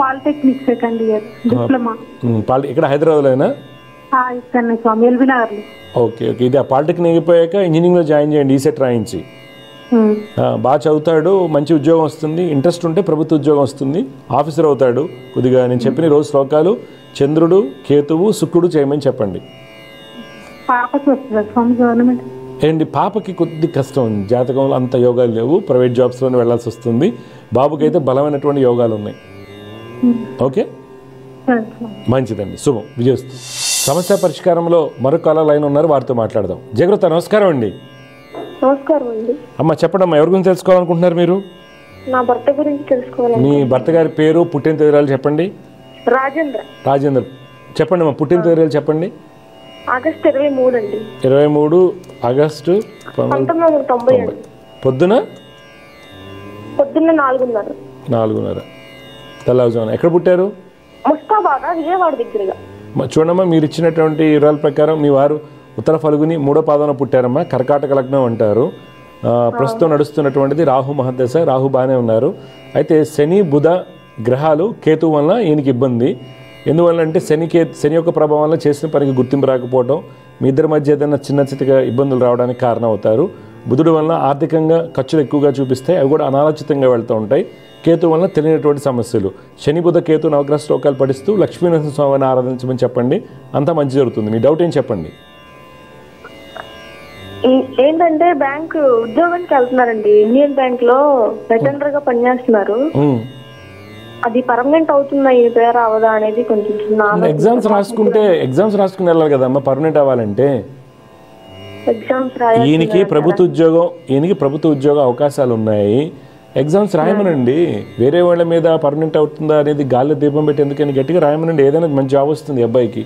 polytechnic second year diploma. ఇక్కడ హైదరాబాద్లోనా? స్వామి ఎల్బీ నగర్లో. Okay okay. ఇది ఆ పాలిటెక్నిక్ అయిపోయాక ఇంజనీరింగ్లో జాయిన్ చేయండి, ఈసెట్ రాయించి. బాగా చదువుతాడు, మంచి ఉద్యోగం వస్తుంది. ఇంట్రెస్ట్ ఉంటే ప్రభుత్వ ఉద్యోగం వస్తుంది, ఆఫీసర్ అవుతాడు. కొద్దిగా నేను చెప్పిన రోజు శ్లోకాలు చంద్రుడు, కేతువు, శుక్రుడు చేయమని చెప్పండి. ఏంటి పాపకి కొద్ది కష్టం, జాతకంలో అంత యోగాలు లేవు, ప్రైవేట్ జాబ్స్లోనే వెళ్ళాల్సి వస్తుంది. బాబుకి అయితే బలమైనటువంటి యోగాలు ఉన్నాయి. ఓకే, మంచిదండి, శుభం, విజయస్తు. సమస్య పరిష్కారంలో మరొక కాల లైన్ ఉన్నారు, వారితో మాట్లాడదాం. జగృత, నమస్కారం అండి. నమస్కారం అండి. అమ్మ చెప్పండి అమ్మా, ఎవరి గురించి తెలుసుకోవాలనుకుంటున్నారు మీరు? నా భర్త గురించి తెలుసుకోవాలి. మీ భర్త గారి పేరు, పుట్టిన తేదీలు చెప్పండి. రాజేంద్ర. రాజేంద్ర, చెప్పండి అమ్మా, పుట్టిన తేదీలు చెప్పండి. ఆగస్టు 23 అండి. 23 ఆగస్టు 1990. పొద్దున 4:30. 4:30 తెల్లవారుజామున. ఎక్కడ పుట్టారు? ముస్తాబాద్, విజయవాడ దగ్గరగా. చూడమ్మా, మీరు ఇచ్చినటువంటి వివరాల ప్రకారం మీ వారు ఉత్తర ఫల్గుని 3వ పాదంలో పుట్టారమ్మా. కర్కాటక లగ్నం అంటారు. ప్రస్తుతం నడుస్తున్నటువంటిది రాహు మహాదశ. రాహు బాగానే ఉన్నారు. అయితే శని, బుధ గ్రహాలు కేతువు వల్ల ఈయనకి ఇబ్బంది. ఎందువల్ల అంటే శని యొక్క ప్రభావం వల్ల చేసిన పనికి గుర్తింపు రాకపోవడం, మీ ఇద్దరి మధ్య ఏదైనా చిన్న చిన్నగా ఇబ్బందులు రావడానికి కారణం అవుతారు. బుధుడు వలన ఆర్థికంగా ఖర్చులు ఎక్కువగా చూపిస్తాయి, అవి కూడా అనాలోచితంగా వెళ్తూ ఉంటాయి. కేతు వలన తెలియనటువంటి సమస్యలు. శని, బుధ, కేతు నవగ్రహ శ్లోకాలు పఠిస్తూ లక్ష్మీనరసింహ స్వామిని ఆరాధించమని చెప్పండి, అంతా మంచి జరుగుతుంది. మీ డౌట్ ఏం చెప్పండి. ఏంటంటే బ్యాంక్ ఉద్యోగానికి వెళ్తున్నారండి, ఇండియన్ బ్యాంక్ లో అటెండర్ గా పనిచేస్తున్నారు. అది పర్మనెంట్ అవుతుందా ఈ పేరు అవదా అనేది కొంచెం ఎగ్జామ్స్ రాసుకుని వెళ్ళాలి కదమ్మా పర్మనెంట్ అవ్వాలంటే. ఈయనకి ప్రభుత్వ ఉద్యోగ అవకాశాలు ఉన్నాయి, ఎగ్జామ్స్ రాయమనండి. వేరే వాళ్ళ మీద పర్మనెంట్ అవుతుందా అనేది గాల్లో దీపం పెట్టి ఎందుకని గట్టిగా రాయమనండి. ఏదైనా మంచి జాబ్ వస్తుంది అబ్బాయికి,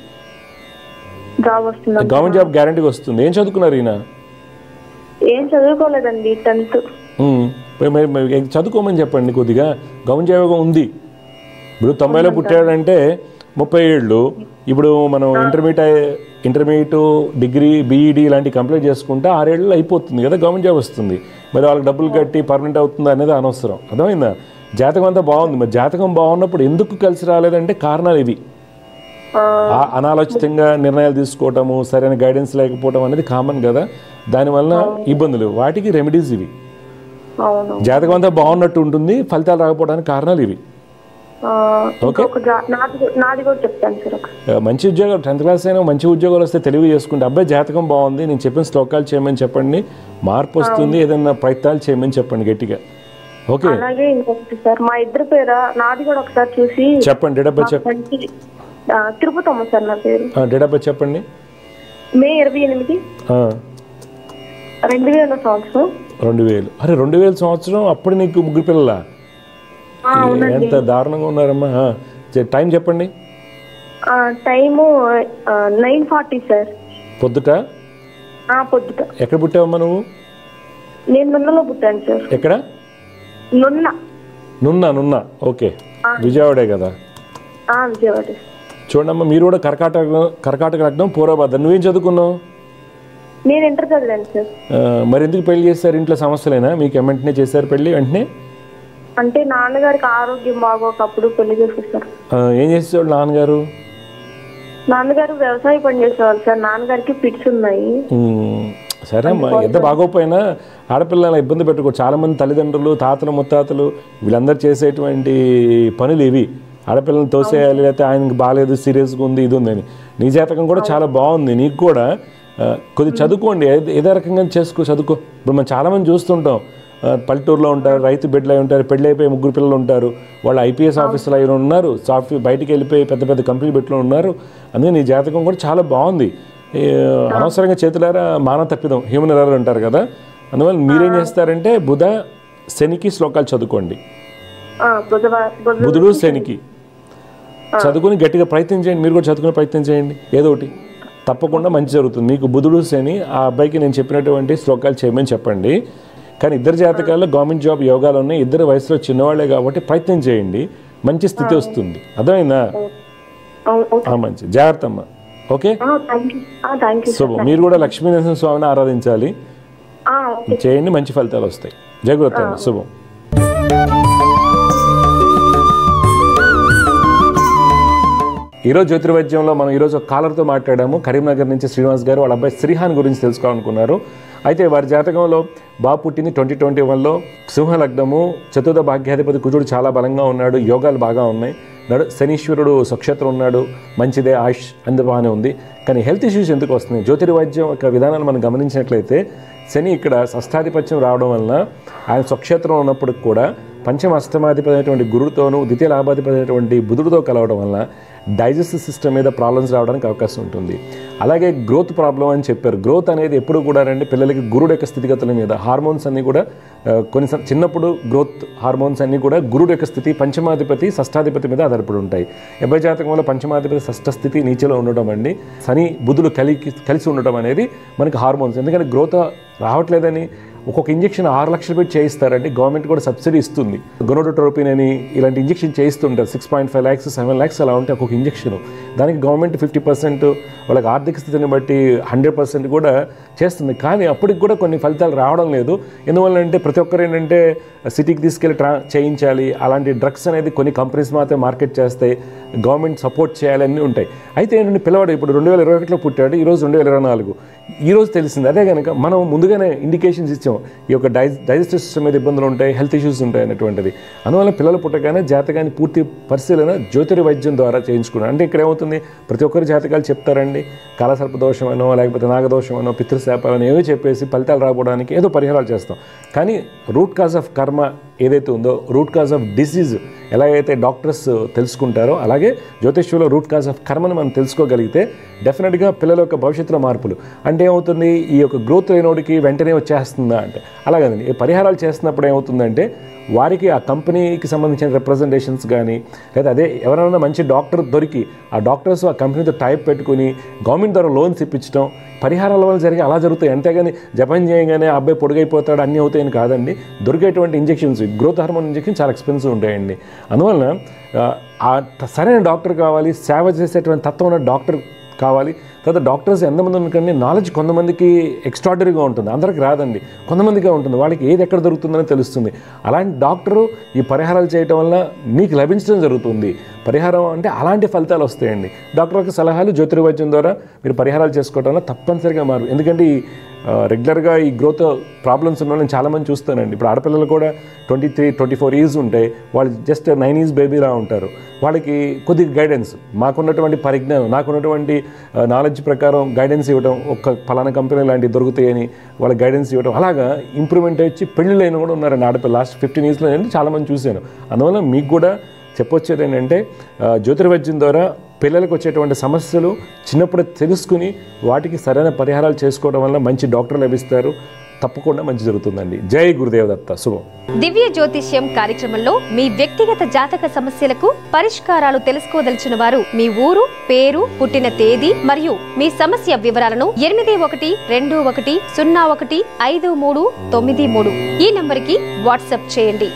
గవర్నమెంట్ జాబ్ గ్యారంటీగా వస్తుంది. ఏం చదువుకున్నారు ఈయన? ఏం చదువుకోలేదండి, 10th. చదువుకోమని చెప్పండి. కొద్దిగా గవర్నమెంట్ జాబ్ ఉంది. ఇప్పుడు 90లో పుట్టాడంటే 30 ఏళ్ళు. ఇప్పుడు మనం ఇంటర్మీడియట్, డిగ్రీ, బీఈడీ ఇలాంటివి కంప్లీట్ చేసుకుంటే 6 ఏళ్ళు అయిపోతుంది కదా, గవర్నమెంట్ జాబ్ వస్తుంది. మరి వాళ్ళకి డబ్బులు కట్టి పర్మనెంట్ అవుతుందా అనేది అనవసరం. అర్థమైందా? జాతకం అంతా బాగుంది. మరి జాతకం బాగున్నప్పుడు ఎందుకు కలిసి రాలేదంటే కారణాలు ఇవి. అనాలోచితంగా నిర్ణయాలు తీసుకోవటము, సరైన గైడెన్స్ లేకపోవడం అనేది కామన్ కదా, దానివల్ల ఇబ్బందులు. వాటికి రెమెడీస్ ఇవి. జాతకం అంతా బాగున్నట్టు ఉంటుంది, ఫలితాలు రాకపోవడానికి కారణాలు ఇవి. మంచి ఉద్యోగాలు 10th క్లాస్ అయినా మంచి ఉద్యోగాలు వస్తే తెలివి చేసుకుంటే అబ్బాయి జాతకం బాగుంది, నేను చెప్పిన శ్లోకాలు చేయమని చెప్పండి, మార్పు వస్తుంది. ఏదైనా ప్రయత్నాలు చేయమని చెప్పండి గట్టిగా. ఓకే, మా ఇద్దరు పేరు నాది కూడా ఒకసారి చూసి చెప్పండి. డేట్ ఆఫ్ బర్త్ చెప్పండి. తిరుపతమ్మ సార్ నా పేరు. డేట్ ఆఫ్ బర్త్ చెప్పండి. మే 28, 2000 సంవత్సరం. 2000. అరే 2000 సంవత్సరం, అప్పుడు నీకు ముగ్గురు పిల్లలా? ఎంత దారుణంగా ఉన్నారమ్మా. టైం చెప్పండి. Time 9:40 sir. పొద్దుట? పొద్దుట. ఎక్కడ పుట్టావమ్మా నువ్వు? నేను నున్నలో పుట్టాను సార్. ఎక్కడ? నున్న. ఓకే, విజయవాడే కదా. విజయవాడ. చూడమ్మా, మీరు కూడా కర్కాటక లగ్నం, పూర్వభద్ర. నువ్వేం చదువుకున్నావు? నేను ఇంటర్ చదివాను సార్. మరి ఎందుకు పెళ్లి చేశారు? ఇంట్లో సమస్యలేనా? మీకు వెంటనే చేశారు పెళ్లి వెంటనే? అంటే నాన్నగారికి ఆరోగ్యం బాగోకప్పుడు పెళ్లి చేసేసారు. ఏం చేసేవాళ్ళు నాన్నగారు? నాన్నగారు వ్యవసాయ పని చేసేవాళ్ళు సార్. నాన్నగారికి పిట్స్ ఉన్నాయి. సరే అమ్మా, ఎంత బాగోపోయినా ఆడపిల్లల ఇబ్బంది పెట్టుకో. చాలా మంది తల్లిదండ్రులు, తాతలు, ముత్తాతలు వీళ్ళందరూ చేసేటువంటి పనులు ఇవి. ఆడపిల్లల్ని తోసేయాలి, లేకపోతే ఆయనకి బాగాలేదు, సీరియస్గా ఉంది, ఇది ఉందని. నీ జాతకం కూడా చాలా బాగుంది. నీకు కూడా కొద్దిగా చదువుకోండి, ఏదో రకంగా చదువుకో. ఇప్పుడు మనం చాలామంది చూస్తుంటాం, పల్లెటూరులో ఉంటారు, రైతు బిడ్డలు అయి ఉంటారు, పెళ్ళి అయిపోయి ముగ్గురు పిల్లలు ఉంటారు, వాళ్ళు ఐపీఎస్ ఆఫీసర్లు అయి ఉన్నారు, సాఫ్ట్వేర్ బయటికి వెళ్ళిపోయి పెద్ద పెద్ద కంపెనీలు పెట్టుకుని ఉన్నారు. అందుకే నీ జాతకం కూడా చాలా బాగుంది. అనవసరంగా చేతులారా మానవ తప్పిదం, హ్యూమన్ ఎర్రర్ అంటారు కదా. అందువల్ల మీరేం చేస్తారంటే బుధ, శనికి శ్లోకాలు చదువుకోండి. బుధుడు బుధవారం శనికి చదువుకుని గట్టిగా ప్రయత్నం చేయండి. మీరు కూడా చదువుకునే ప్రయత్నం చేయండి. ఏదో ఒకటి తప్పకుండా మంచి జరుగుతుంది. మీకు బుధుడు శని ఆ అబ్బాయికి నేను చెప్పినటువంటి శ్లోకాలు చేయమని చెప్పండి. కానీ ఇద్దరు జాతకాల్లో గవర్నమెంట్ జాబ్ యోగాలు ఉన్నాయి. ఇద్దరు వయసులో చిన్నవాళ్లే కాబట్టి ప్రయత్నం చేయండి. మంచి స్థితి వస్తుంది. అర్థమైందా? మంచి జాగ్రత్త అమ్మా. ఓకే, శుభం. మీరు కూడా లక్ష్మీనరసింహ స్వామిని ఆరాధించాలి. చేయండి, మంచి ఫలితాలు వస్తాయి. జాగ్రత్త అమ్మా. శుభం. ఈరోజు జ్యోతిర్వైద్యంలో మనం ఈరోజు ఒక కాలర్తో మాట్లాడాము. కరీంనగర్ నుంచి శ్రీనివాస్ గారు వాళ్ళ అబ్బాయి శ్రీహాన్ గురించి తెలుసుకోవాలనుకున్నారు. అయితే వారి జాతకంలో బాబు పుట్టింది 2021లో. సింహ లగ్నము, చతుర్థ భాగ్యాధిపతి కుజుడు చాలా బలంగా ఉన్నాడు. యోగాలు బాగా ఉన్నాయి. శనీశ్వరుడు స్వక్షేత్రం ఉన్నాడు. మంచిదే, ఆయుష్ అందు బాగానే ఉంది. కానీ హెల్త్ ఇష్యూస్ ఎందుకు వస్తున్నాయి? జ్యోతిర్వైద్యం యొక్క విధానాలు మనం గమనించినట్లయితే శని ఇక్కడ షష్ఠాధిపత్యం రావడం వలన ఆయన స్వక్షేత్రం ఉన్నప్పుడు కూడా పంచమ అష్టమాధిపతి అయినటువంటి గురువుతోనూ ద్వితీయ లాభాధిపతి అయినటువంటి బుధుడితో కలవడం వలన డైజెస్టివ్ సిస్టమ్ మీద ప్రాబ్లమ్స్ రావడానికి అవకాశం ఉంటుంది. అలాగే గ్రోత్ ప్రాబ్లం అని చెప్పారు. గ్రోత్ అనేది ఎప్పుడు కూడా రండి పిల్లలకి గురుడు యొక్క స్థితిగతుల మీద, హార్మోన్స్ అన్నీ కూడా కొన్నిసార్లు చిన్నప్పుడు గ్రోత్ హార్మోన్స్ అన్నీ కూడా గురుడు యొక్క స్థితి పంచమాధిపతి షష్ఠాధిపతి మీద ఆధారపడి ఉంటాయి. అబ్బాయి జాతకంలో పంచమాధిపతి షష్ఠ స్థితి నీచలో ఉండడం అండి, శని బుధులు కలిసి ఉండడం అనేది మనకి హార్మోన్స్. ఎందుకంటే గ్రోత్ రావట్లేదని ఒక్కొక్క ఇంజెక్షన్ 6 లక్షలు పెట్టి చేయిస్తారండి. గవర్నమెంట్ కూడా సబ్సిడీ ఇస్తుంది. గొనోడోట్రోపిన్ అని ఇలాంటి ఇంజెక్షన్ చేయిస్తుంటారు. 6.5 lakhs 7 lakhs అలా ఉంటే ఒక్కొక్క ఇంజెక్షన్. దానికి గవర్నమెంట్ 50% వాళ్ళకి ఆర్థిక స్థితిని బట్టి 100% కూడా చేస్తుంది. కానీ అప్పటికి కూడా కొన్ని ఫలితాలు రావడం లేదు. ఎందువల్లంటే ప్రతి ఒక్కరు ఏంటంటే సిటీకి తీసుకెళ్ళి చేయించాలి. అలాంటి డ్రగ్స్ అనేది కొన్ని కంపెనీస్ మాత్రమే మార్కెట్ చేస్తాయి. గవర్నమెంట్ సపోర్ట్ చేయాలన్నీ ఉంటాయి. అయితే ఏంటంటే పిల్లవాడు ఇప్పుడు 2021లో పుట్టాడు, ఈరోజు 2024. ఈరోజు తెలిసింది. అదే కనుక మనం ముందుగానే ఇండికేషన్స్ ఇచ్చాం. ఈ యొక్క డైజెస్టివ్ సిస్టమ్ మీద ఇబ్బందులు ఉంటాయి, హెల్త్ ఇష్యూస్ ఉంటాయి అనేటువంటిది. అందువల్ల పిల్లలు పుట్టగానే జాతకాన్ని పూర్తి పరిశీలన జ్యోతిర్వైద్యం ద్వారా చేయించుకున్నాను. అంటే ఇక్కడ ఏమవుతుంది, ప్రతి ఒక్కరి జాతకాలు చెప్తారండి. కాలసర్ప దోషమనో లేకపోతే నాగదోషమనో పితృశాపాలను ఏవో చెప్పేసి ఫలితాలు రాకపోవడానికి ఏదో పరిహారాలు చేస్తాం. కానీ రూట్ కాజ్ ఆఫ్ కర్మ ఏదైతే ఉందో, రూట్ కాజ్ ఆఫ్ డిసీజ్ ఎలాగైతే డాక్టర్స్ తెలుసుకుంటారో అలాగే జ్యోతిష్యంలో రూట్ కాజ్ ఆఫ్ కర్మను మనం తెలుసుకోగలిగితే డెఫినెట్గా పిల్లల యొక్క భవిష్యత్తులో మార్పులు అంటే ఏమవుతుంది, ఈ యొక్క గ్రోత్ అయినోడికి వెంటనే వచ్చేస్తుందా అంటే అలాగండి. ఈ పరిహారాలు చేస్తున్నప్పుడు ఏమవుతుందంటే వారికి ఆ కంపెనీకి సంబంధించిన రిప్రజెంటేషన్స్ కానీ లేదా అదే ఎవరైనా మంచి డాక్టర్ దొరికి ఆ డాక్టర్స్ ఆ కంపెనీతో టైప్ పెట్టుకుని గవర్నమెంట్ ద్వారా లోన్స్ ఇప్పించడం పరిహారాల వల్ల జరిగి అలా జరుగుతాయి. అంతేగాని జపం చేయగానే ఆ అబ్బాయి పొడుగైపోతాడు అన్నీ అవుతాయని కాదండి. దొరికేటువంటి ఇంజెక్షన్స్ గ్రోత్ హార్మోన్ ఇంజెక్షన్ చాలా ఎక్స్పెన్సివ్ ఉంటాయండి. అందువలన ఆ సరైన డాక్టర్ కావాలి, సేవ చేసేటువంటి తత్వం ఉన్న డాక్టర్ కావాలి. తర్వాత డాక్టర్స్ ఎంతమంది ఎందుకంటే నాలెడ్జ్ కొంతమందికి ఎక్స్ట్రాడనరీగా ఉంటుంది, అందరికి రాదండి, కొంతమందిగా ఉంటుంది. వాళ్ళకి ఏది ఎక్కడ దొరుకుతుందని తెలుస్తుంది. అలాంటి డాక్టరు ఈ పరిహారాలు చేయటం వల్ల మీకు లభించడం జరుగుతుంది. పరిహారం అంటే అలాంటి ఫలితాలు వస్తాయండి. డాక్టర్ యొక్క సలహాలు జ్యోతిర్వైద్యం ద్వారా మీరు పరిహారాలు చేసుకోవడం వల్ల తప్పనిసరిగా మారు. ఎందుకంటే ఈ రెగ్యులర్గా ఈ గ్రోత్ ప్రాబ్లమ్స్ ఉన్న నేను చాలామంది చూస్తానండి. ఇప్పుడు ఆడపిల్లలు కూడా 23-24 years ఉంటాయి, వాళ్ళు జస్ట్ 9 years బేబీలా ఉంటారు. వాళ్ళకి కొద్దిగా గైడెన్స్, మాకున్నటువంటి పరిజ్ఞానం, నాకున్నటువంటి నాలెడ్జ్ ప్రకారం గైడెన్స్ ఇవ్వడం, ఒక ఫలానా కంపెనీ లాంటివి దొరుకుతాయని వాళ్ళకి గైడెన్స్ ఇవ్వడం, అలాగా ఇంప్రూవ్మెంట్ వచ్చి పెళ్ళిళ్ళైన కూడా ఉన్నారండి ఆడపిల్ల. లాస్ట్ 15 yearsలో నేను చాలామంది చూశాను. అందువల్ల మీకు కూడా చెప్పొచ్చేది ఏంటంటే జ్యోతిర్వైద్యం ద్వారా పిల్లలకు వచ్చేటువంటి సమస్యలు చిన్నప్పుడు తెలుసుకుని వాటికి సరైన పరిహారాలు చేసుకోవడం వల్ల మంచి డాక్టర్ లభిస్తారు. తప్పకుండా మంచి జరుగుతుందండి. జై గురుదేవ్ దత్త. శుభం. దివ్య జ్యోతిష్యం కార్యక్రమంలో మీ వ్యక్తిగత జాతక సమస్యలకు పరిష్కారాలు తెలుసుకోదలిచిన వారు మీ ఊరు, పేరు, పుట్టిన తేదీ మరియు మీ సమస్య వివరాలను 8121015393 ఈ నంబర్కి వాట్సాప్ చేయండి.